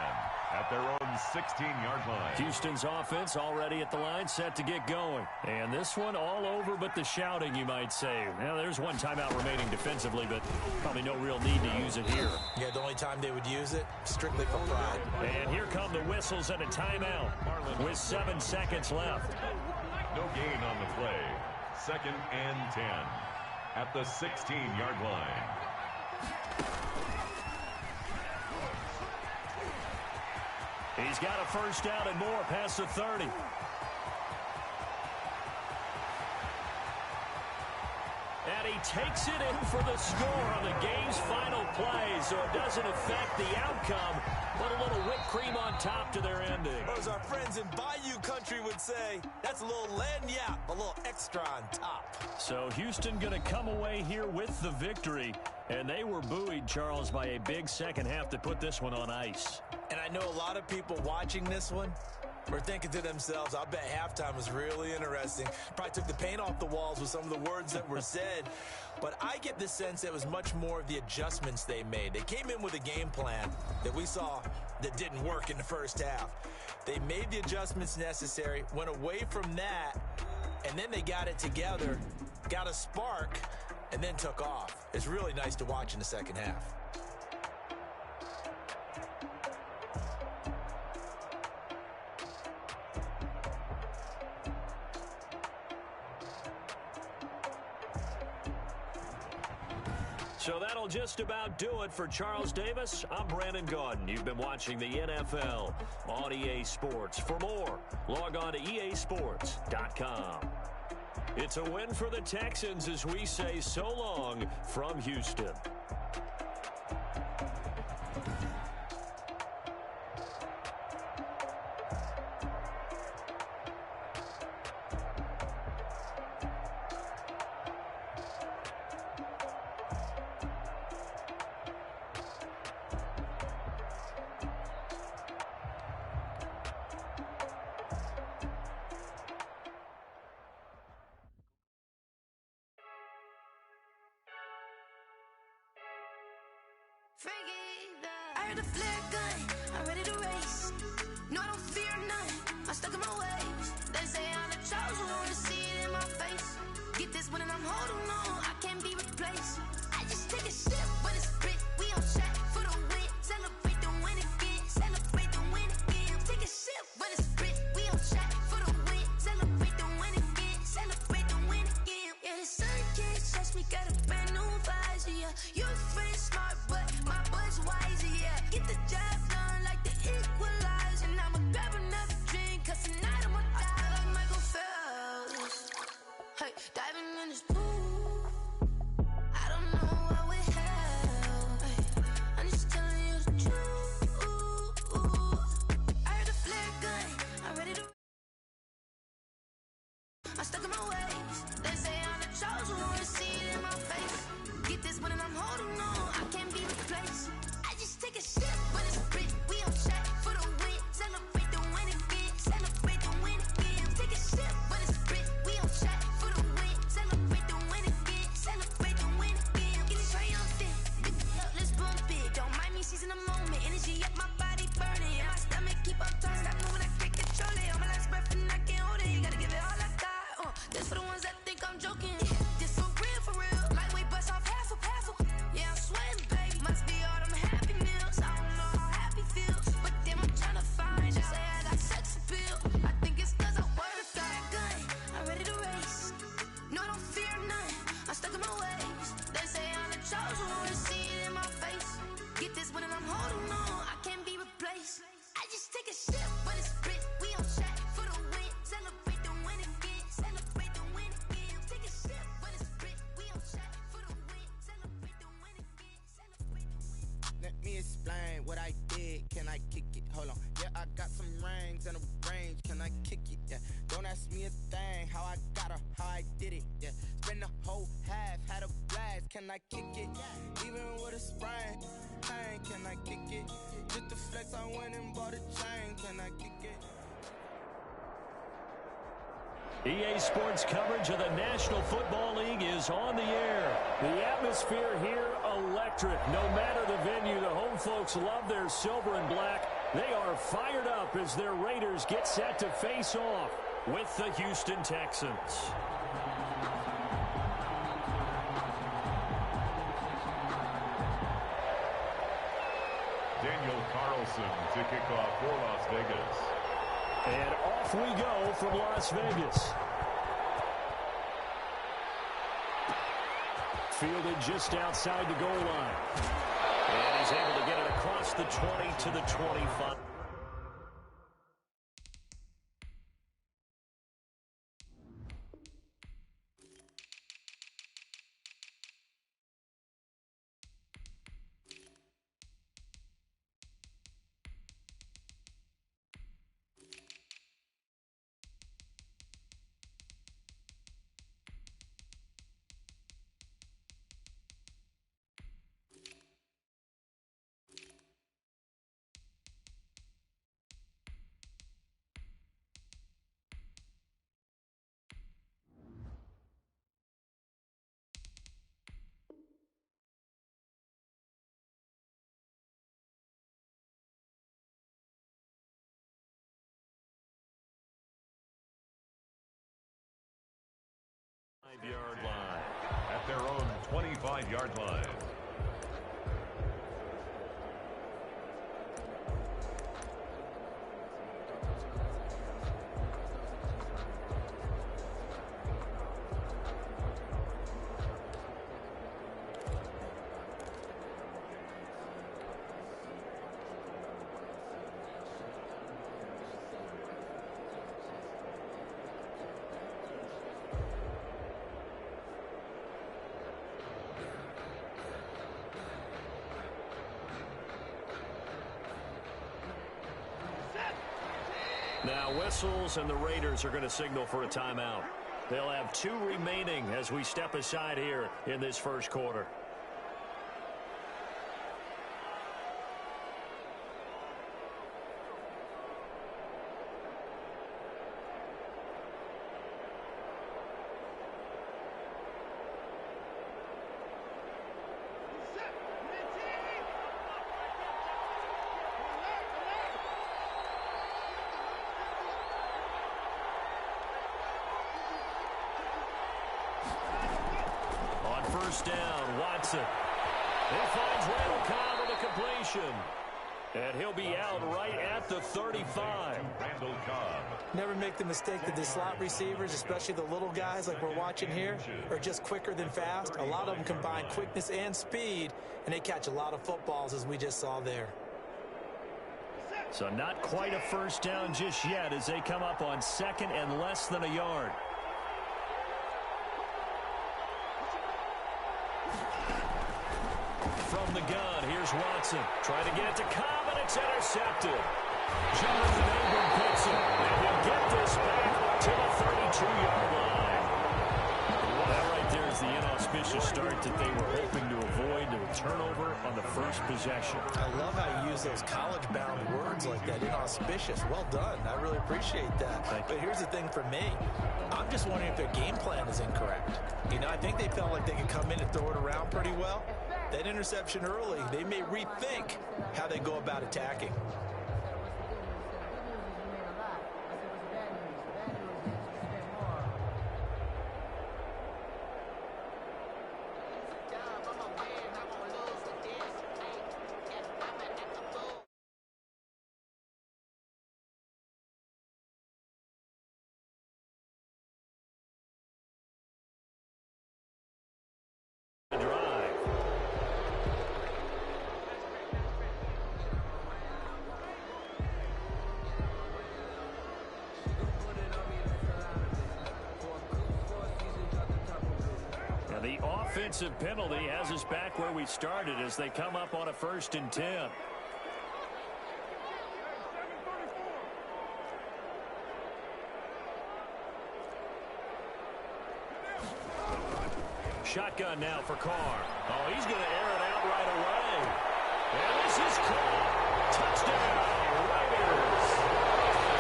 at their own 16-yard line. Houston's offense already at the line, set to get going. And this one all over but the shouting, you might say. Now, there's one timeout remaining defensively, but probably no real need to use it here. Yeah, the only time they would use it, strictly for pride. And here come the whistles and a timeout with 7 seconds left. No gain on the play. Second and 10 at the 16-yard line. He's got a first down and more past the 30. And he takes it in for the score on the game's final play, so it doesn't affect the outcome, but a little whipped cream on top to their ending. Or as our friends in Bayou Country would say, that's a little lagniappe, a little extra on top. So Houston going to come away here with the victory, and they were buoyed, Charles, by a big second half to put this one on ice. And I know a lot of people watching this one were thinking to themselves, I bet halftime was really interesting. Probably took the paint off the walls with some of the words that were said. But I get the sense it was much more of the adjustments they made. They came in with a game plan that we saw that didn't work in the first half. They made the adjustments necessary, went away from that, and then they got it together, got a spark, and then took off. It's really nice to watch in the second half. So that'll just about do it for Charles Davis. I'm Brandon Gaudin. You've been watching the NFL on EA Sports. For more, log on to easports.com. It's a win for the Texans as we say so long from Houston. I heard a flare gun, I'm ready to race. No, I don't fear none, I'm stuck in my ways. They say I'm the chosen one, to see it in my face. Get this one and I'm holding on, I can't be replaced. I just take a sip, but it's spit, we on track for the win. Celebrate the win again, celebrate the win again. Take a sip, but it's spit, we on track for the win. Celebrate the win again, celebrate the win again. Yeah, the sun can't touch me, got a brand new visor, yeah. You friend smart, but my bud's wiser, yeah. Get the job done like the equalizer. And I'ma grab another drink, cause tonight I'ma die like Michael Phelps. Hey, diving in this pool, I don't know what we have. Hey, I'm just telling you the truth. I heard a flare gun, I'm ready to. I'm stuck in my ways. They say I'm the chosen one, to see it in my face. Get this one and I'm holding on, I can't be replaced. I just take a sip, but it's spit, we on track for the win. Celebrate the win again, celebrate the win again. Take a sip, but it's spit, we on track for the win. Celebrate the win again, celebrate the hold on. Yeah, I got some rings and a range. Can I kick it? Yeah. Don't ask me a thing. How I got her, how I did it. Yeah. Spend the whole half, had a blast. Can I kick it? Even with a sprain. Pain, can I kick it? Just the flex, I went and bought a chain. Can I kick it? EA Sports coverage of the National Football League is on the air. The atmosphere here, electric. No matter the venue, the home folks love their silver and black. They are fired up as their Raiders get set to face off with the Houston Texans. Daniel Carlson to kick off for Las Vegas. And off we go from Las Vegas. Fielded just outside the goal line. And he's able to get it across the 20 to the 25. Yard line. At their own 25-yard line. Now whistles and the Raiders are going to signal for a timeout. They'll have 2 remaining as we step aside here in this first quarter. First down, Watson. He finds Randall Cobb with a completion. And he'll be out right at the 35. Randall Cobb. Never make the mistake that the slot receivers, especially the little guys like we're watching here, are just quicker than fast. A lot of them combine quickness and speed, and they catch a lot of footballs, as we just saw there. So not quite a first down just yet as they come up on second and less than a yard. From the gun, here's Watson. Trying to get it to Cobb, and it's intercepted. Jonathan Abram picks it, and he'll get this back to the 32-yard line. Well, that right there is the inauspicious start that they were hoping to avoid, a turnover on the first possession. I love how you use those college-bound words like that, inauspicious. Well done. I really appreciate that. But here's the thing for me. I'm just wondering if their game plan is incorrect. You know, I think they felt like they could come in and throw it around pretty well. That interception early, they may rethink how they go about attacking. The offensive penalty has us back where we started as they come up on a 1st and 10. shotgun now for Carr. Oh, he's going to air it out right away. And this is caught. Touchdown, Raiders.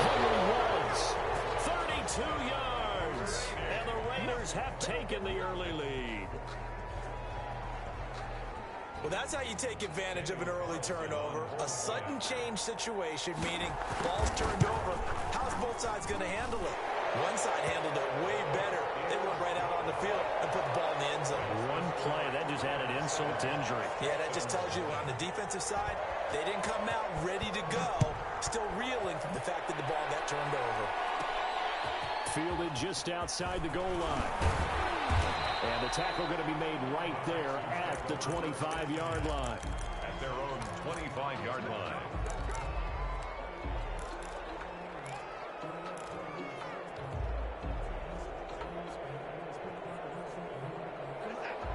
Henry Woods, 32 yards. And the Raiders have taken the early lead. Well, that's how you take advantage of an early turnover. A sudden change situation, meaning ball's turned over. How's both sides going to handle it? One side handled it way better. They went right out on the field and put the ball in the end zone. One play, that just added insult to injury. Yeah, that just tells you on the defensive side, they didn't come out ready to go, still reeling from the fact that the ball got turned over. Fielded just outside the goal line. And the tackle going to be made right there at the 25-yard line. At their own 25-yard line.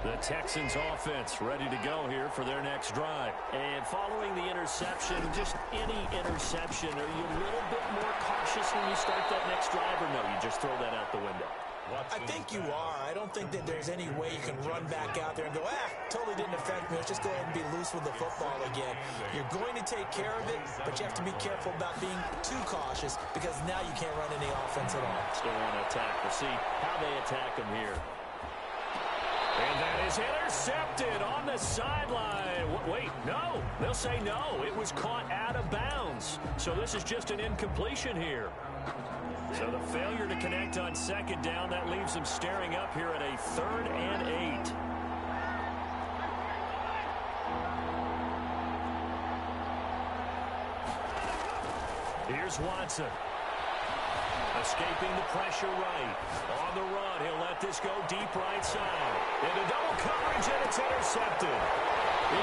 The Texans offense ready to go here for their next drive. And following the interception, just any interception, are you a little bit more cautious when you start that next drive, or no, you just throw that out the window? I think you are. I don't think that there's any way you can run back out there and go, totally didn't affect me. Let's just go ahead and be loose with the football again. You're going to take care of it, but you have to be careful about being too cautious because now you can't run any offense at all. Still want to attack. We'll see how they attack them here. And that is intercepted on the sideline. Wait, no. They'll say no. It was caught out of bounds. So this is just an incompletion here. So the failure to connect on second down, that leaves them staring up here at a 3rd and 8. Here's Watson. Escaping the pressure right. On the run, he'll let this go deep right side. Into double coverage, and it's intercepted.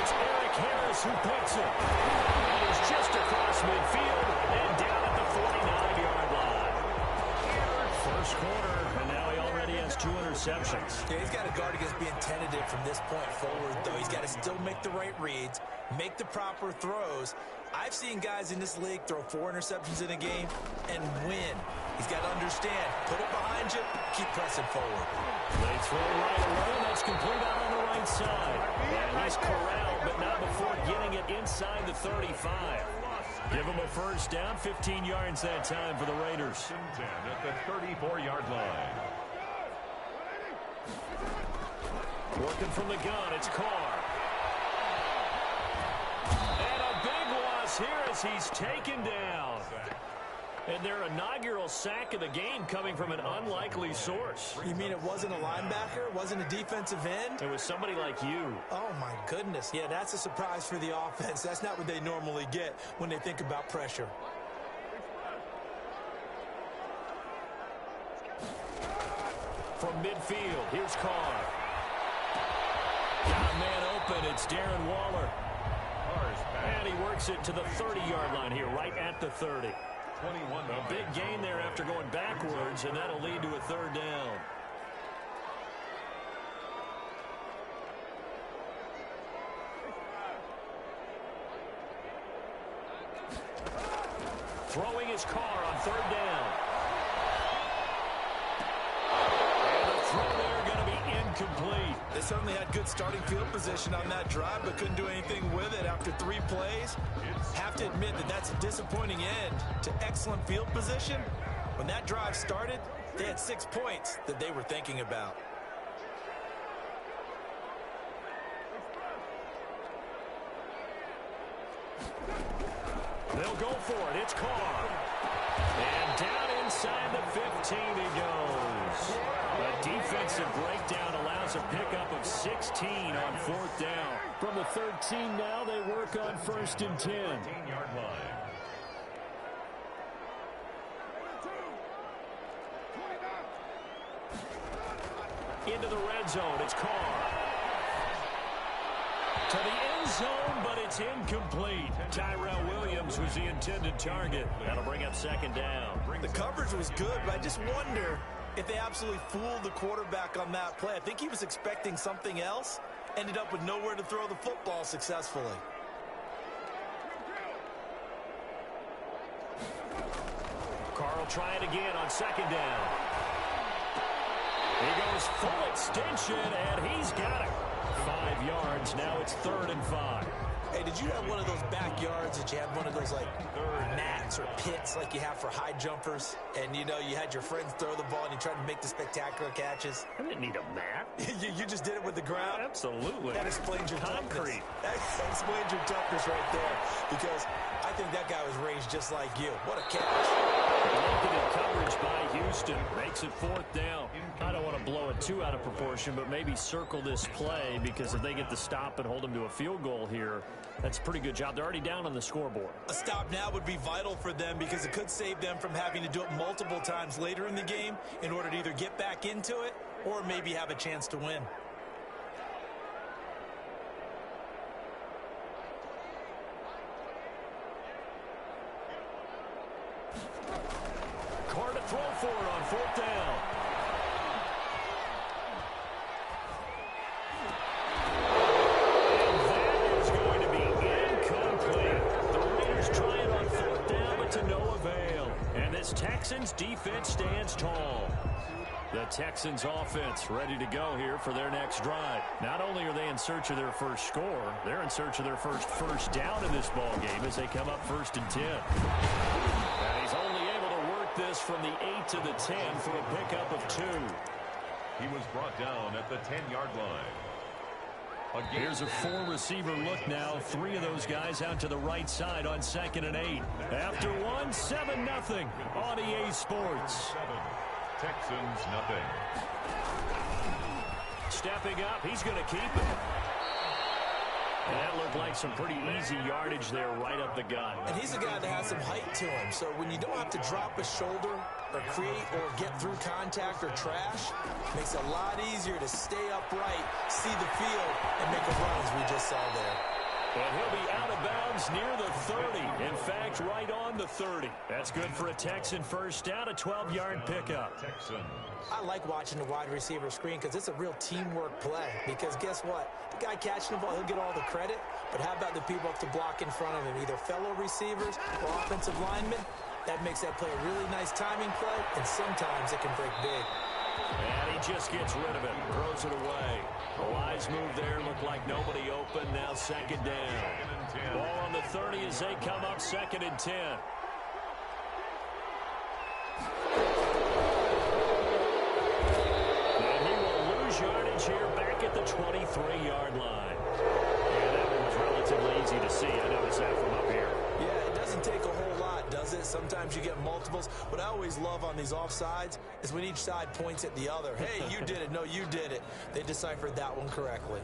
It's Eric Harris who picks it. It is just across midfield and down at the 49-yard line. First quarter, and now he already has 2 interceptions. Yeah, he's got to guard against being tentative from this point forward, though. He's got to still make the right reads, make the proper throws. I've seen guys in this league throw 4 interceptions in a game and win. He's got to understand, put it behind you, keep pressing forward. They throw right away, that's complete out on the right side. And he's corralled, but not before getting it inside the 35. Give him a first down, 15 yards that time for the Raiders. 10 at the 34-yard line. Working from the gun, it's Carr. And a big loss here as he's taken down. And their inaugural sack of the game coming from an unlikely source. You mean it wasn't a linebacker? It wasn't a defensive end? It was somebody like you. Oh, my goodness. Yeah, that's a surprise for the offense. That's not what they normally get when they think about pressure. From midfield, here's Carr. Got a man open. It's Darren Waller. And he works it to the 30-yard line here, right at the 30. A big gain there after going backwards, and that'll lead to a 3rd down. Throwing his Carr on 3rd down. And the throw there going to be incomplete. They certainly had good starting field position on that drive, but couldn't do anything with it after 3 plays. Have to admit that that's a disappointing end to excellent field position. When that drive started, they had 6 points that they were thinking about. They'll go for it. It's Carr. And down inside the 15 he goes. A defensive breakdown allows a pickup of 16 on 4th down. From the 13 now, they work on 1st and 10. 15-yard line. Into the red zone, it's Carr. To the end zone, but it's incomplete. Tyrell Williams was the intended target. That'll bring up 2nd down. The coverage was good, but I just wonder if they absolutely fooled the quarterback on that play. I think he was expecting something else. Ended up with nowhere to throw the football successfully. Carr will try it again on 2nd down. He goes full extension, and he's got it. 5 yards. Now it's 3rd and 5. Hey, did you have one of those backyards that you had one of those, like, mats or pits like you have for high jumpers? And, you know, you had your friends throw the ball and you tried to make the spectacular catches? I didn't need a mat. you just did it with the ground? Absolutely. That explains your concrete. That explains your toughness right there. Because I think that guy was raised just like you. What a catch. Blanketed coverage by Houston. Makes it 4th down. I don't want to blow it too out of proportion, but maybe circle this play, because if they get the stop and hold them to a field goal here, that's a pretty good job. They're already down on the scoreboard. A stop now would be vital for them, because it could save them from having to do it multiple times later in the game in order to either get back into it or maybe have a chance to win. Carr to throw for it on 4th down. And that is going to be incomplete. The Raiders try it on 4th down, but to no avail. And this Texans defense stands tall. The Texans offense ready to go here for their next drive. Not only are they in search of their first score, they're in search of their first down in this ball game as they come up 1st and 10. And he's only able to work this from the 8 to the 10 for a pickup of 2. He was brought down at the 10-yard line. Here's a 4-receiver look now. 3 of those guys out to the right side on 2nd and 8. After 1, 7-0 on EA Sports. 7, Texans nothing. Stepping up, he's going to keep it. And that looked like some pretty easy yardage there right up the gut. And he's a guy that has some height to him, so when you don't have to drop a shoulder or create or get through contact or trash, it makes it a lot easier to stay upright, see the field, and make a run as we just saw there. And he'll be out of bounds near the 30. In fact, right on the 30. That's good for a Texan first down, a 12-yard pickup. Texans. I like watching the wide receiver screen because it's a real teamwork play. Because guess what? The guy catching the ball, he'll get all the credit. But how about the people up to block in front of him, either fellow receivers or offensive linemen? That makes that play a really nice timing play, and sometimes it can break big. And he just gets rid of it, throws it away. A wise move there, looked like nobody open, now 2nd down. Ball on the 30 as they come up 2nd and 10. And he will lose yardage here back at the 23-yard line. And that one was relatively easy to see. I noticed that from up here. Yeah, it doesn't take a whole lot, does it? Sometimes you get multiples. What I always love on these offsides is when each side points at the other. Hey, you did it. No, you did it. They deciphered that one correctly.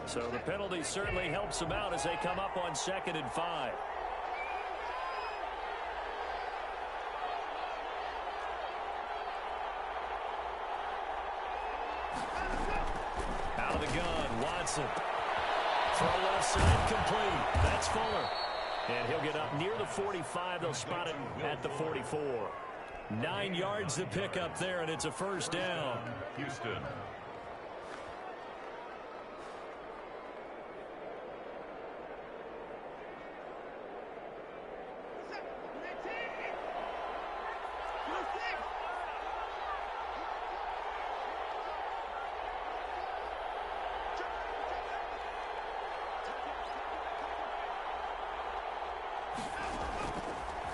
So the penalty certainly helps them out as they come up on 2nd and 5. Out of the gun, Watson. Throw left side, complete. That's Fuller. And he'll get up near the 45. They'll spot it at the 44. 9 yards to pick up there, and it's a first down. Houston.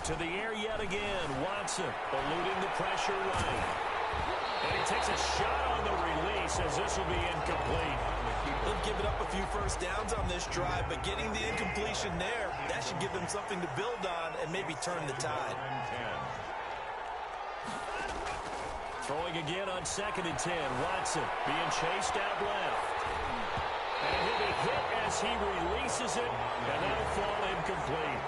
To the air yet again. Watson eluding the pressure right. And he takes a shot on the release as this will be incomplete. They've given up a few first downs on this drive, but getting the incompletion there, that should give them something to build on and maybe turn the tide. Throwing again on 2nd and 10. Watson being chased out left. And he'll be hit as he releases it, and that'll fall incomplete.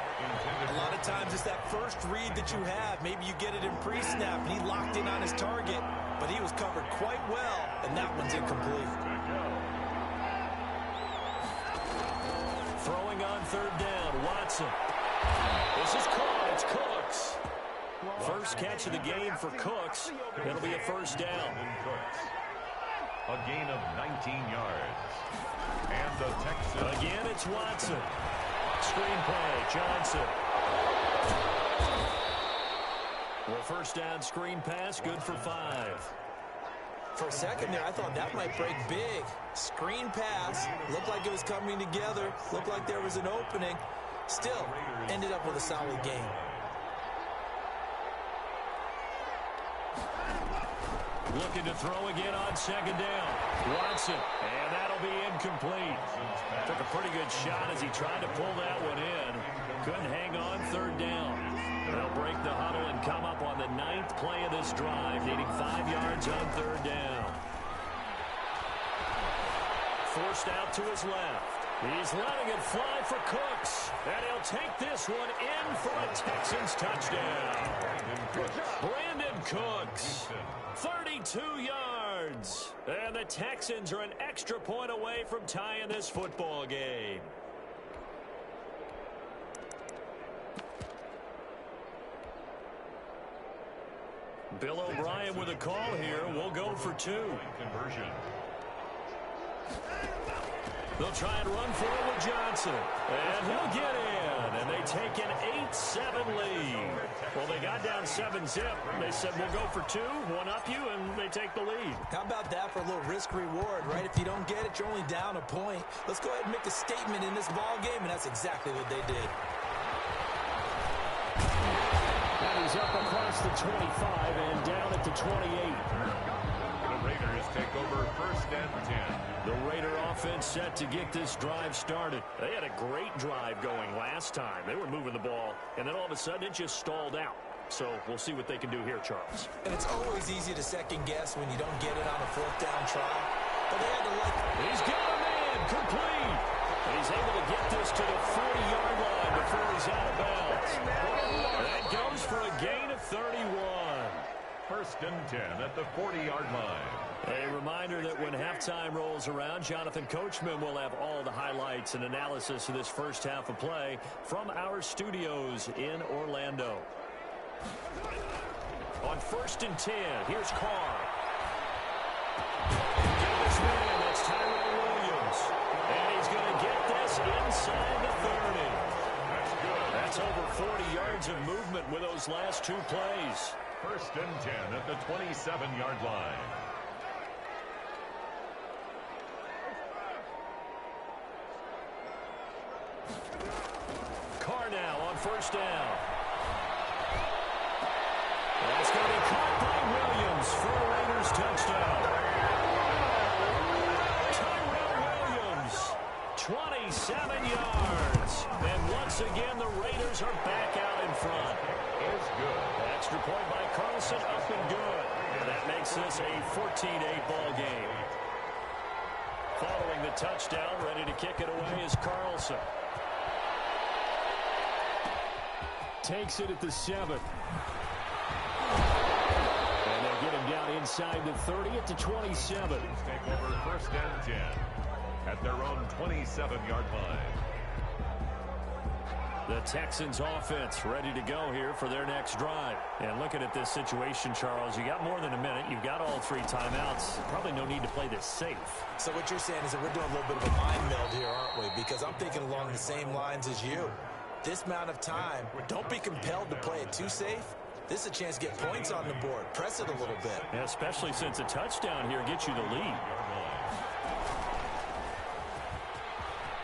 A lot of times it's that first read that you have. Maybe you get it in pre-snap, and he locked in on his target, but he was covered quite well, and that one's incomplete. Throwing on 3rd down, Watson. This is caught. It's Cooks. First catch of the game for Cooks. It'll be a first down. A gain of 19 yards. And the Texans. Again, it's Watson. Screenplay, Johnson. Well, first down screen pass, good for 5. For a second there, I thought that might break big. Screen pass. Looked like it was coming together. Looked like there was an opening. Still, ended up with a solid game. Looking to throw again on second down. Watson, and that'll be incomplete. Took a pretty good shot as he tried to pull that one in. Couldn't hang on third down. They'll break the huddle and come up on the 9th play of this drive, needing 5 yards on third down. Forced out to his left. He's letting it fly for Cooks. And he'll take this one in for a Texans touchdown. Brandon Cooks, 32 yards. And the Texans are an extra point away from tying this football game. Bill O'Brien with a call here. We'll go for 2. Conversion. They'll try and run for it with Johnson. And he'll get in. And they take an 8-7 lead. Well, they got down 7-zip. They said, we'll go for 2, one up you, and they take the lead. How about that for a little risk-reward, right? If you don't get it, you're only down a point. Let's go ahead and make a statement in this ball game, and that's exactly what they did. And he's up across the 25 and down at the 28. The Raiders take over first and 10. The Raider offense set to get this drive started. They had a great drive going last time. They were moving the ball, and then all of a sudden it just stalled out. So we'll see what they can do here, Charles. And it's always easy to second guess when you don't get it on a 4th down try. But they had to He's got a man, complete. And he's able to get this to the 40-yard line before he's out of bounds. That goes for a gain of 31. First and 10 at the 40-yard line. A reminder that when halftime rolls around, Jonathan Coachman will have all the highlights and analysis of this first half of play from our studios in Orlando. On first and 10, here's Carr. Get this man, that's Tyrell Williams. And he's going to get this inside the 30. That's good. That's over 40 yards of movement with those last 2 plays. First and 10 at the 27-yard line. Carr now on first down. That's going to be caught by Williams for a Raiders touchdown. Tyrell Williams, 27 yards. And once again, the Raiders are back out in front. Is good. Extra point by Carlson, up and good. And that makes this a 14-8 ball game. Following the touchdown, ready to kick it away is Carlson. Takes it at the 7. And they'll get him down inside the 30 at the 27. Take over first and 10 at their own 27-yard line. The Texans offense ready to go here for their next drive. And looking at this situation, Charles, you got more than a minute. You've got all 3 timeouts. Probably no need to play this safe. So what you're saying is that we're doing a little bit of a mind meld here, aren't we? Because I'm thinking along the same lines as you. This amount of time, don't be compelled to play it too safe. This is a chance to get points on the board. Press it a little bit. Yeah, especially since a touchdown here gets you the lead.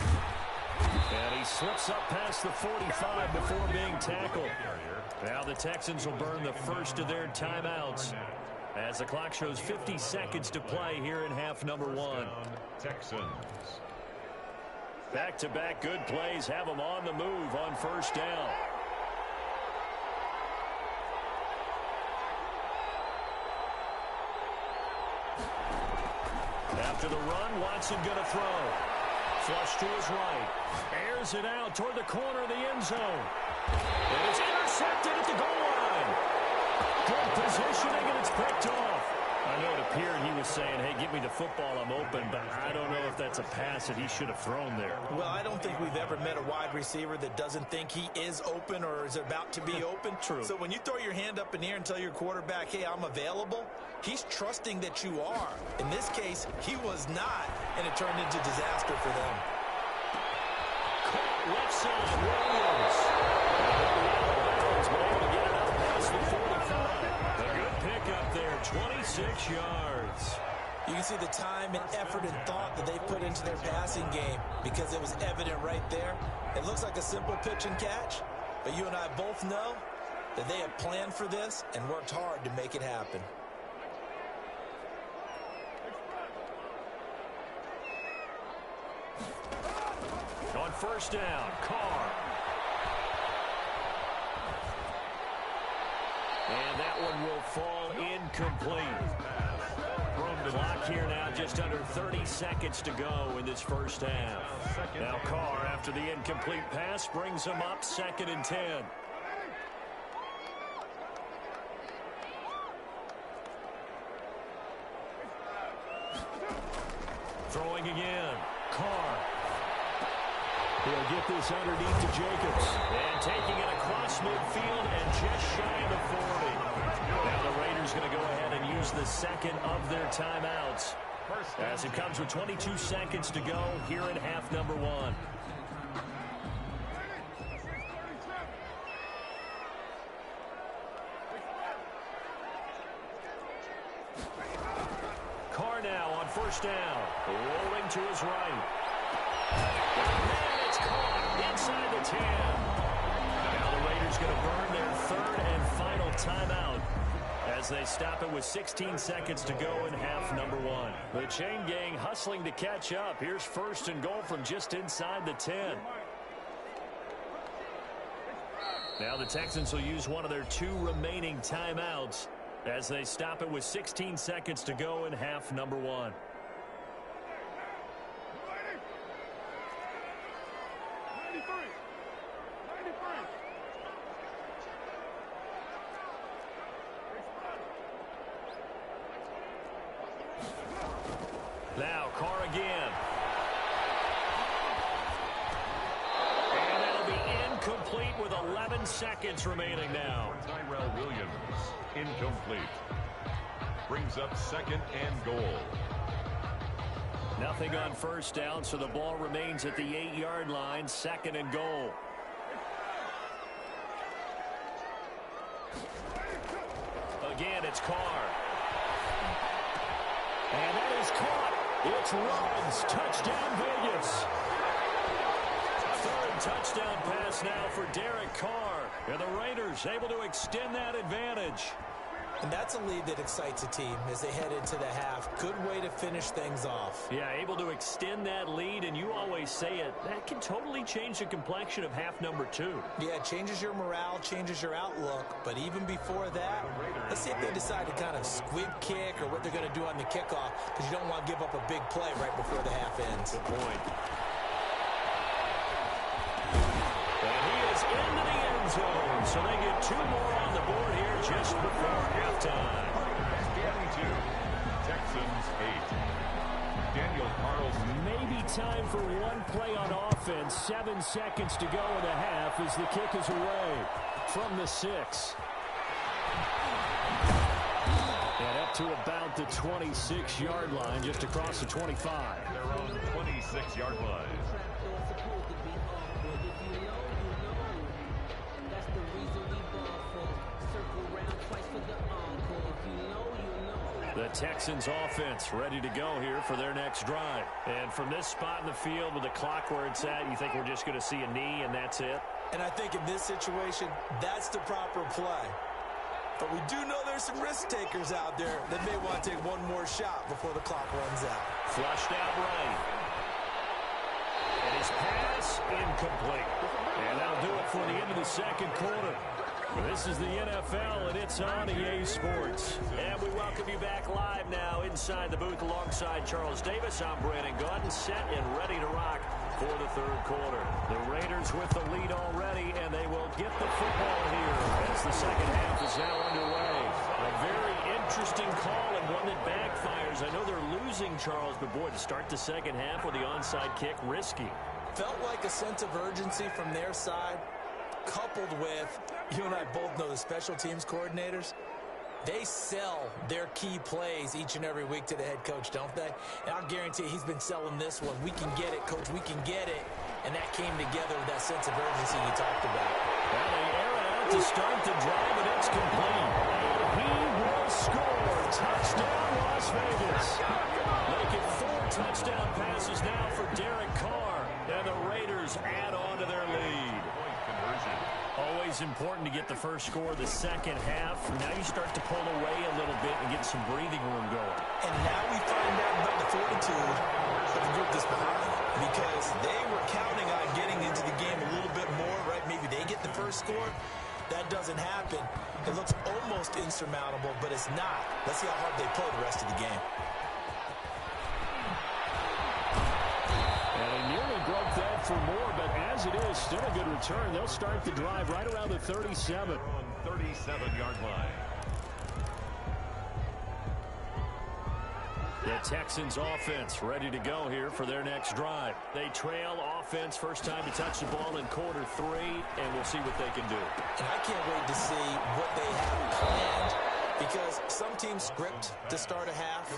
And he slips up past the 45 before being tackled. Now the Texans will burn the first of their timeouts as the clock shows 50 seconds to play here in half number 1. Texans. Back-to-back good plays have them on the move on first down. After the run, Watson going to throw. Flush to his right. Airs it out toward the corner of the end zone. And it's intercepted at the goal line. Good positioning, and it's picked off. I know it appeared he was saying, hey, give me the football, I'm open, but I don't know if that's a pass that he should have thrown there. Well, I don't think we've ever met a wide receiver that doesn't think he is open or is about to be open. True. So when you throw your hand up in the air and tell your quarterback, hey, I'm available, he's trusting that you are. In this case, he was not, and it turned into disaster for them. Left side, Williams. He's been able to get it out past the 45. A good pickup there, 26 yards. You can see the time and effort and thought that they put into their passing game because it was evident right there. It looks like a simple pitch and catch, but you and I both know that they have planned for this and worked hard to make it happen. On first down, Carr. And that one will fall incomplete. Clock here now, just under 30 seconds to go in this first half. Now Carr, after the incomplete pass, brings him up 2nd and 10. Throwing again, Carr. He'll get this underneath to Jacobs. And taking it across midfield and just shy of the 40. Now the Raiders going to go ahead and use the second of their timeouts as it comes with 22 seconds to go here in half number 1. Carr now on first down, rolling to his right. And it's caught inside the 10. Now the Raiders going to burn their third and final timeout as they stop it with 16 seconds to go in half number 1. The chain gang hustling to catch up. Here's first and goal from just inside the 10. Now the Texans will use one of their 2 remaining timeouts as they stop it with 16 seconds to go in half number 1. Now Carr again. And that'll be incomplete with 11 seconds remaining now. Tyrell Williams, incomplete. Brings up 2nd and goal. Nothing on first down, so the ball remains at the 8-yard line, 2nd and goal. Again, it's Carr. And that is caught. It's Ruggs. Touchdown, Vegas. 3rd touchdown pass now for Derek Carr. And the Raiders able to extend that advantage. And that's a lead that excites a team as they head into the half. Good way to finish things off. Yeah, able to extend that lead, and you always say it, that can totally change the complexion of half number 2. Yeah, it changes your morale, changes your outlook. But even before that, let's see if they decide to kind of squib kick or what they're going to do on the kickoff, because you don't want to give up a big play right before the half ends. Good point. And he is into the end zone, so they get 2 more on the board here just before halftime. 22, Texans 8. Daniel Carlson. Maybe time for one play on offense. 7 seconds to go in the half as the kick is away from the 6. And up to about the 26-yard line, just across the 25. Their own 26-yard line. The Texans offense ready to go here for their next drive. And from this spot in the field with the clock where it's at, you think we're just going to see a knee and that's it? And I think in this situation, that's the proper play. But we do know there's some risk takers out there that may want to take one more shot before the clock runs out. Flushed out right. And his pass incomplete. And that'll do it for the end of the second quarter. This is the NFL, and it's on EA Sports. And we welcome you back live now inside the booth alongside Charles Davis. I'm Brandon Gaudin, set and ready to rock for the third quarter. The Raiders with the lead already, and they will get the football here as the second half is now underway. A very interesting call and one that backfires. I know they're losing, Charles, but boy, to start the second half with the onside kick, risky. Felt like a sense of urgency from their side, coupled with, you and I both know the special teams coordinators, they sell their key plays each and every week to the head coach, don't they? And I'll guarantee he's been selling this one. We can get it, coach, we can get it. And that came together with that sense of urgency you talked about. Well, they air it out shot to start the drive, and it's complete. And he will score. Touchdown, Las Vegas. Making 4 touchdown passes now for Derek Carr. And the Raiders add on to their lead. Always important to get the first score of the second half. Now you start to pull away a little bit and get some breathing room going. And now we find out about the fortitude of the group that's behind, because they were counting on getting into the game a little bit more, right? Maybe they get the first score. That doesn't happen. It looks almost insurmountable, but it's not. Let's see how hard they play the rest of the game. And he nearly broke that for more, but as it is, still a good return. They'll start the drive right around the 37. On 37-yard line. The Texans offense ready to go here for their next drive. They trail offense, first time to touch the ball in quarter 3, and we'll see what they can do. And I can't wait to see what they have planned, because some teams script to start a half.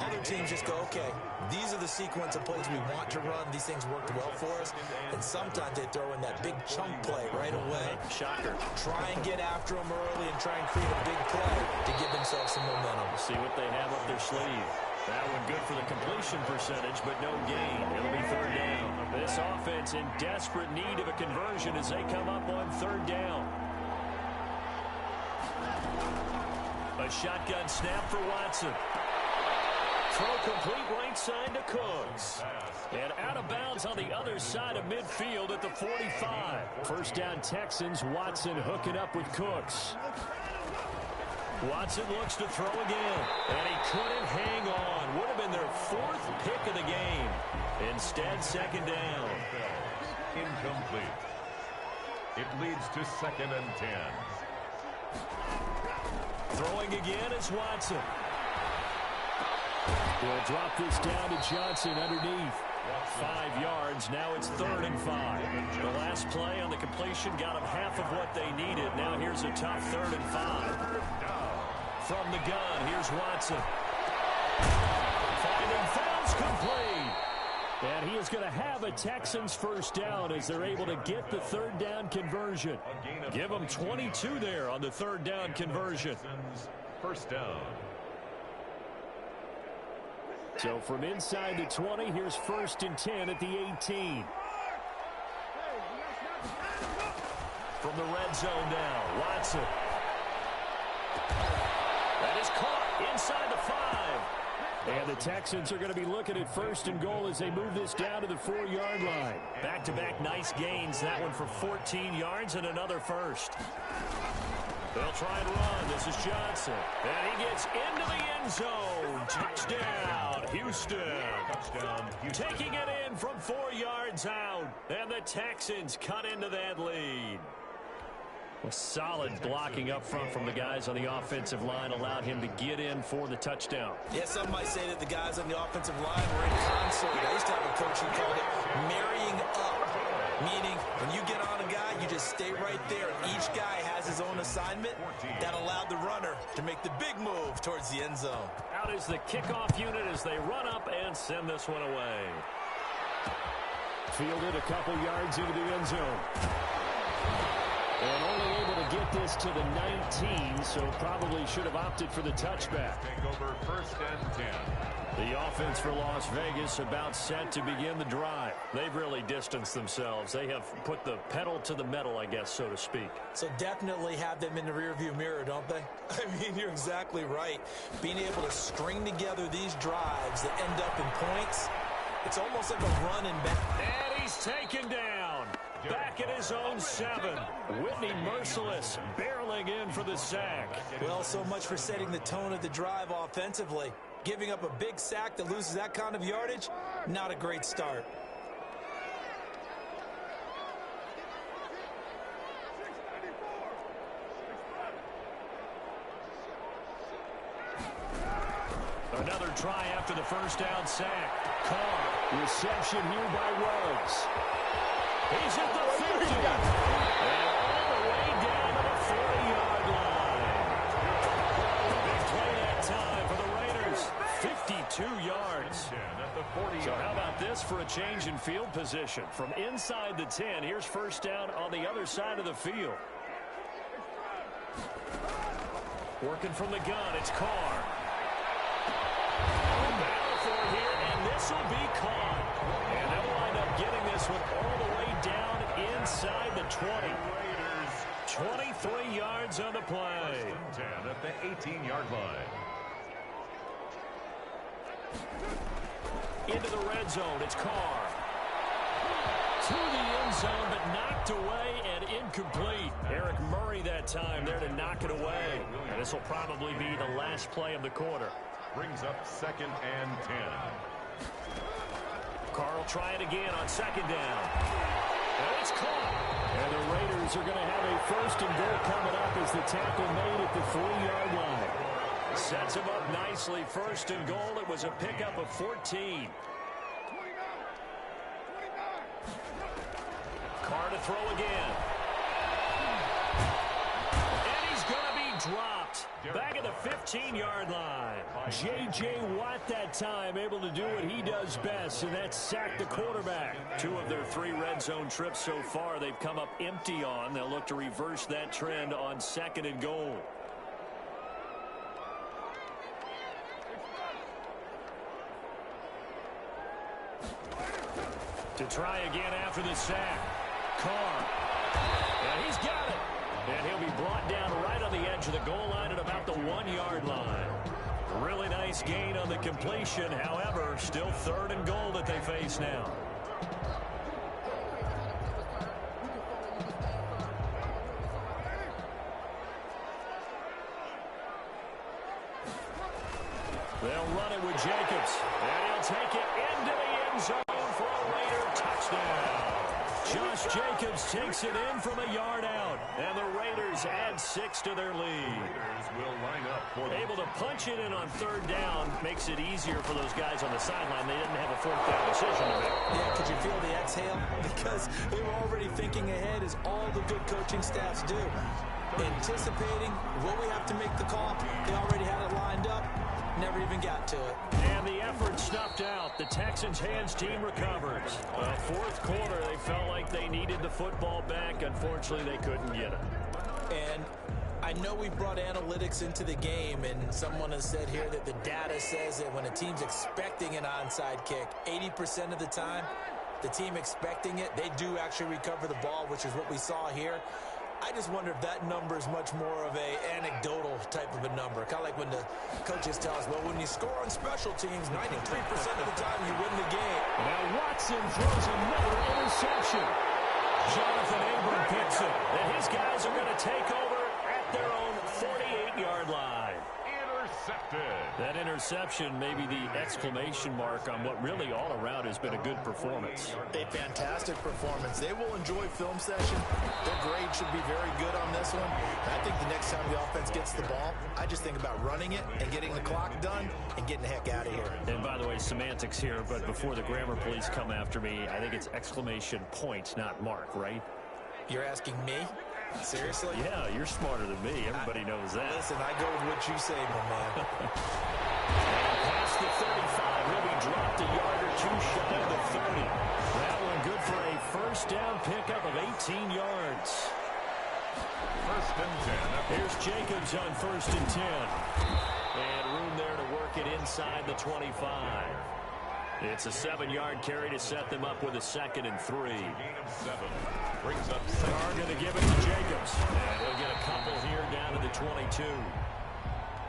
Other teams just go, okay, these are the sequence of plays we want to run. These things worked well for us. And sometimes they throw in that big chunk play right away. Shocker. Try and get after them early and try and create a big play to give themselves some momentum. See what they have up their sleeve. That one good for the completion percentage, but no gain. It'll be third down. This offense in desperate need of a conversion as they come up on third down. A shotgun snap for Watson. Throw complete right side to Cooks. And out of bounds on the other side of midfield at the 45. First down Texans. Watson hooking up with Cooks. Watson looks to throw again. And he couldn't hang on. Would have been their 4th pick of the game. Instead, second down. Incomplete. It leads to 2nd and 10. Throwing again is Watson. We'll drop this down to Johnson underneath. 5 yards. Now it's 3rd and 5. The last play on the completion got them half of what they needed. Now here's a tough 3rd and 5. From the gun, here's Watson. Finding fouls complete. And he is going to have a Texans first down as they're able to get the 3rd down conversion. Give them 22 there on the 3rd down conversion. First down. So from inside the 20, here's 1st and 10 at the 18. From the red zone now, Watson. That is caught inside the 5. And the Texans are going to be looking at 1st and goal as they move this down to the 4-yard line. Back-to-back nice gains. That one for 14 yards and another first. They'll try and run. This is Johnson. And he gets into the end zone. Touchdown, Houston. Touchdown, Houston. Taking it in from 4 yards out. And the Texans cut into that lead. A solid blocking up front from the guys on the offensive line allowed him to get in for the touchdown. Yeah, some might say that the guys on the offensive line were in concert. I used to have a coach who called it marrying up, meaning when you get on a guy, you just stay right there. Each guy has his own assignment. That allowed the runner to make the big move towards the end zone. Out is the kickoff unit as they run up and send this one away. Fielded a couple yards into the end zone. And only able to get this to the 19, so probably should have opted for the touchback. Take over 1st and 10. The offense for Las Vegas about set to begin the drive. They've really distanced themselves. They have put the pedal to the metal, I guess, so to speak. So definitely have them in the rearview mirror, don't they? I mean, you're exactly right. Being able to string together these drives that end up in points, it's almost like a run and back. And he's taken down. Back at his own 7. Whitney Merciless barreling in for the sack. Well, so much for setting the tone of the drive offensively. Giving up a big sack that loses that kind of yardage, not a great start. Another try after the first down sack. Carr, reception here by Ruggs. He's at the 50. And all the way down to the 40-yard line. Big play that time for the Raiders. 52 yards. So how about this for a change in field position? From inside the 10, here's first down on the other side of the field. Working from the gun, it's Carr. Battle for it here, and this will be caught. And they'll wind up getting this one all the way down inside the 20. 23 yards on the play. 10 at the 18-yard line. Into the red zone, it's Carr. To the end zone, but knocked away and incomplete. Eric Murray that time there to knock it away. And this will probably be the last play of the quarter. Brings up 2nd and 10. Carr will try it again on 2nd down. And it's caught. And the Raiders are going to have a 1st and goal coming up as the tackle made at the 3-yard line. Sets him up nicely. 1st and goal. It was a pickup of 14. Carr to throw again. And he's going to be dropped. Back at the 15-yard line. J.J. Watt that time able to do what he does best, and that's sack the quarterback. 2 of their 3 red zone trips so far they've come up empty on. They'll look to reverse that trend on 2nd and goal. To try again after the sack. Carr. And he's got it. And he'll be brought down right on the edge of the goal line at about the 1-yard line. Really nice gain on the completion. However, still 3rd and goal that they face now. They'll run it with Jacobs. And he'll take it into the end zone for a Raider touchdown. Josh Jacobs takes it in from a yard out. And the Raiders add 6 to their lead. Raiders will line up for able to punch it in on 3rd down. Makes it easier for those guys on the sideline. They didn't have a 4th down decision to make. Yeah, could you feel the exhale? Because they were already thinking ahead, as all the good coaching staffs do. Anticipating what we have to make the call. They already had it lined up. Never even got to it. And the effort snuffed out. The Texans' hands team recovers. 4th quarter, they felt like they needed the football back. Unfortunately, they couldn't get it. And I know we brought analytics into the game, and someone has said here that the data says that when a team's expecting an onside kick, 80% of the time, the team expecting it, they do actually recover the ball, which is what we saw here. I just wonder if that number is much more of a anecdotal type of a number. Kind of like when the coaches tell us, well, when you score on special teams, 93% of the time you win the game. Now Watson throws another interception. Jonathan Abram picks it. And his guys are going to take over at their own 48-yard line. Intercepted. That interception may be the exclamation mark on what really all around has been a good performance. A fantastic performance. They will enjoy film session. Their grade should be very good on this one. And I think the next time the offense gets the ball, I just think about running it and getting the clock done and getting the heck out of here. And by the way, semantics here, but before the grammar police come after me, I think it's exclamation point, not mark, right? You're asking me? Seriously? Yeah, you're smarter than me. Everybody knows that. Listen, I go with what you say, my man. Past the 35. He'll be dropped a yard or 2 shy of the 30. That one good for a 1st down pickup of 18 yards. 1st and 10. Here's Jacobs on 1st and 10. And room there to work it inside the 25. It's a 7-yard carry to set them up with a 2nd and 3. Gain of 7. Brings up Carr going to give it to Jacobs. And he'll get a couple here down to the 22.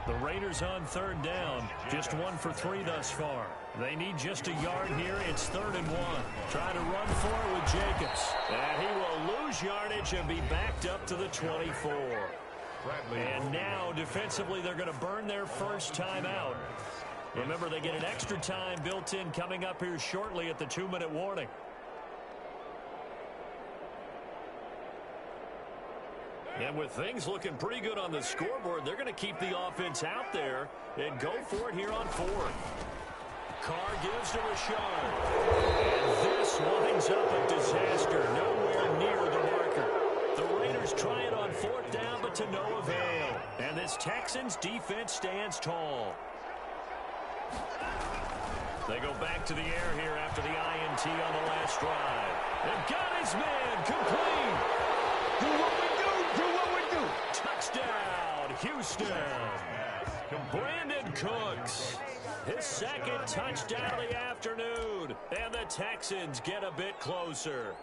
The Raiders on 3rd down. Just 1 for 3 thus far. They need just a yard here. It's 3rd and 1. Trying to run for it with Jacobs. And he will lose yardage and be backed up to the 24. And now, defensively, they're going to burn their first time out. Remember, they get an extra time built in coming up here shortly at the 2-minute warning. And with things looking pretty good on the scoreboard, they're going to keep the offense out there and go for it here on 4th. Carr gives to Rashard. And this winds up a disaster. Nowhere near the marker. The Raiders try it on 4th down, but to no avail. And this Texans defense stands tall. They go back to the air here after the INT on the last drive. And got his man complete. Do what we do. Do what we Touchdown, Houston. Brandon Cooks, his second touchdown of the afternoon, and the Texans get a bit closer.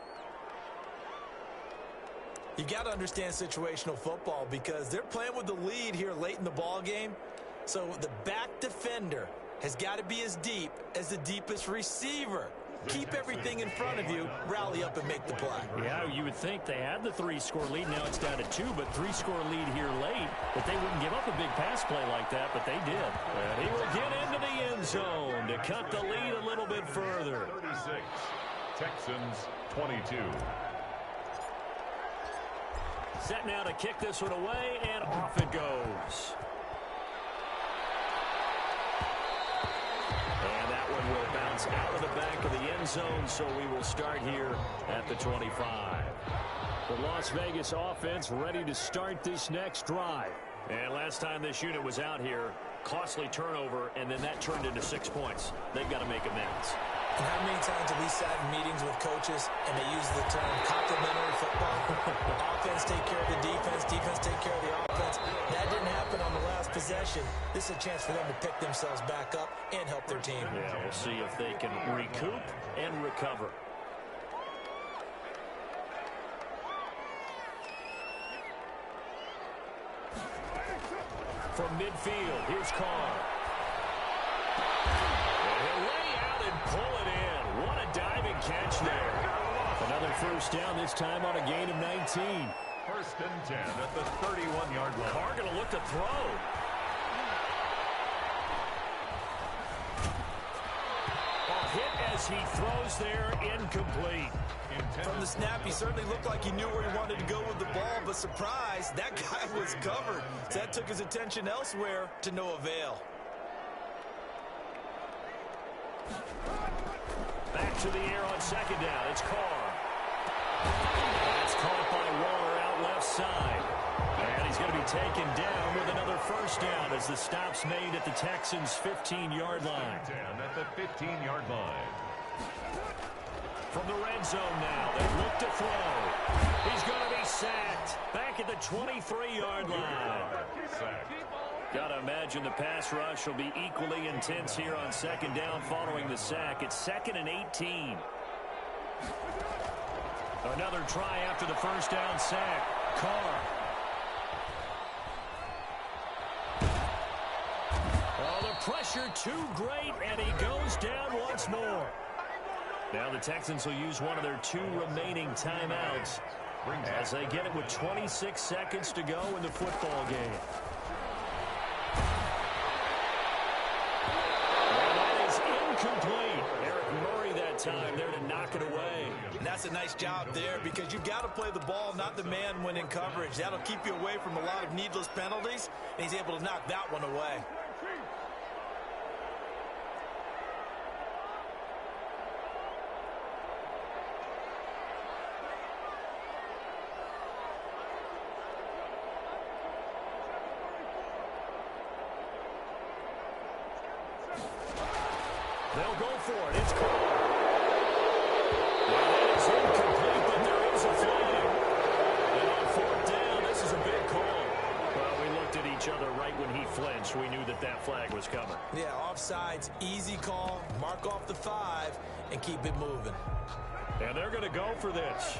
You got to understand situational football because they're playing with the lead here late in the ball game. So the back defender has got to be as deep as the deepest receiver. Keep everything in front of you, rally up and make the play. Yeah, you would think they had the 3-score lead. Now it's down to 2, but 3-score lead here late. But they wouldn't give up a big pass play like that, but they did. And he will get into the end zone to cut the lead a little bit further. 36, Texans 22. Set now to kick this one away, and off it goes. And that one will bounce out of the back of the end zone, so we will start here at the 25. The Las Vegas offense ready to start this next drive. And last time this unit was out here, costly turnover, and then that turned into 6 points. They've got to make amends. And how many times have we sat in meetings with coaches and they use the term complementary football? Offense take care of the defense, defense take care of the offense. That didn't happen on the last possession. This is a chance for them to pick themselves back up and help their team. Yeah, we'll see if they can recoup and recover. From midfield, here's Carr. He'll lay out and pull it in. What a diving catch there. Another first down, this time on a gain of 19. First and 10 at the 31-yard line. Carr going to look to throw. A hit as he throws there, incomplete. From the snap, he certainly looked like he knew where he wanted to go with the ball, but surprise, that guy was covered. So that took his attention elsewhere to no avail. Back to the air on second down. It's Carr. That's caught by Waller out left side. And he's going to be taken down with another first down as the stop's made at the Texans' 15-yard line. At the 15-yard line. From the red zone now, they look to throw. He's going to be sacked back at the 23-yard line. Got to imagine the pass rush will be equally intense here on second down following the sack. It's 2nd and 18. Another try after the first down sack. Carr. Oh, the pressure too great, and he goes down once more. Now the Texans will use one of their 2 remaining timeouts as they get it with 26 seconds to go in the football game. And that is incomplete. Eric Murray that time there to knock it away. And that's a nice job there because you've got to play the ball, not the man when in coverage. That'll keep you away from a lot of needless penalties, and he's able to knock that one away. They'll go for it. It's Carr. Well, it's incomplete, but there is a flag. And on 4th down, this is a big call. Well, we looked at each other right when he flinched. We knew that that flag was coming. Yeah, offsides, easy call, mark off the 5, and keep it moving. And they're going to go for this.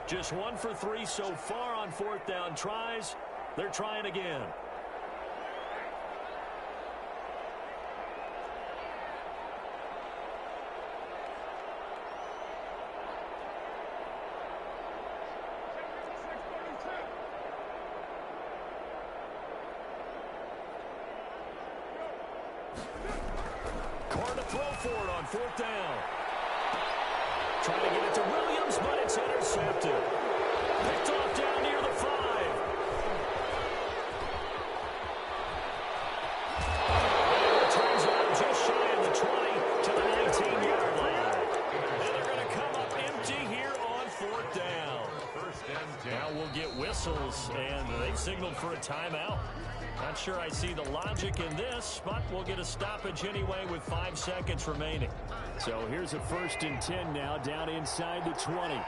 Just 1 for 3 so far on 4th down tries. They're trying again. Carr to throw for it on 4th down. Trying to get it to Williams, but it's intercepted. Picked off down near the 5. And it returns out just shy of the 20 to the 19-yard line. And they're going to come up empty here on 4th down. Now we'll get whistles, and they signaled for a timeout. Not sure I see the logic in this, but we'll get a stoppage anyway with 5 seconds remaining. So here's a 1st and 10 now, down inside the 20.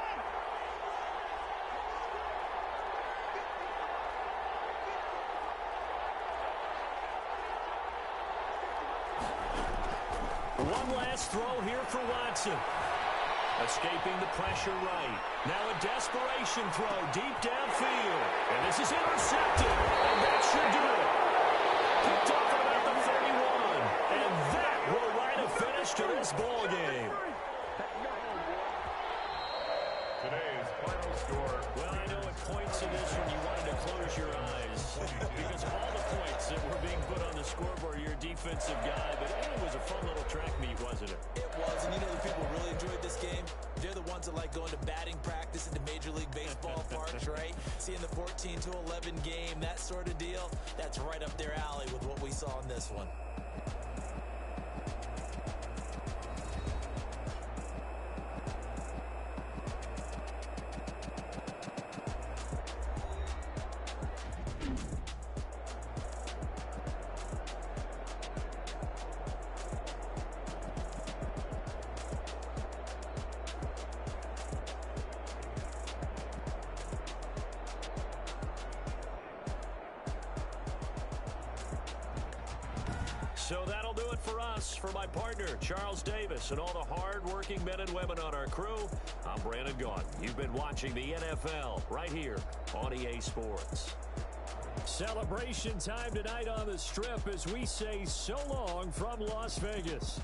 for Watson. Escaping the pressure right. Now a desperation throw deep downfield. And this is intercepted. And that should do it. Picked off at about the 31. And that will write a finish to this ball game. Today's final score. Well, I know at points in this one you wanted to close your eyes because of all the points that were being put on the scoreboard, you're a defensive guy, but it was a fun little track meet, wasn't it? It was, and you know the people really enjoyed this game? They're the ones that like going to batting practice at the Major League Baseball parks, right? Seeing the 14-11 game, that sort of deal, that's right up their alley with what we saw in this one. So that'll do it for us. For my partner, Charles Davis, and all the hard-working men and women on our crew, I'm Brandon Gaudin. You've been watching the NFL right here on EA Sports. Celebration time tonight on the Strip as we say so long from Las Vegas.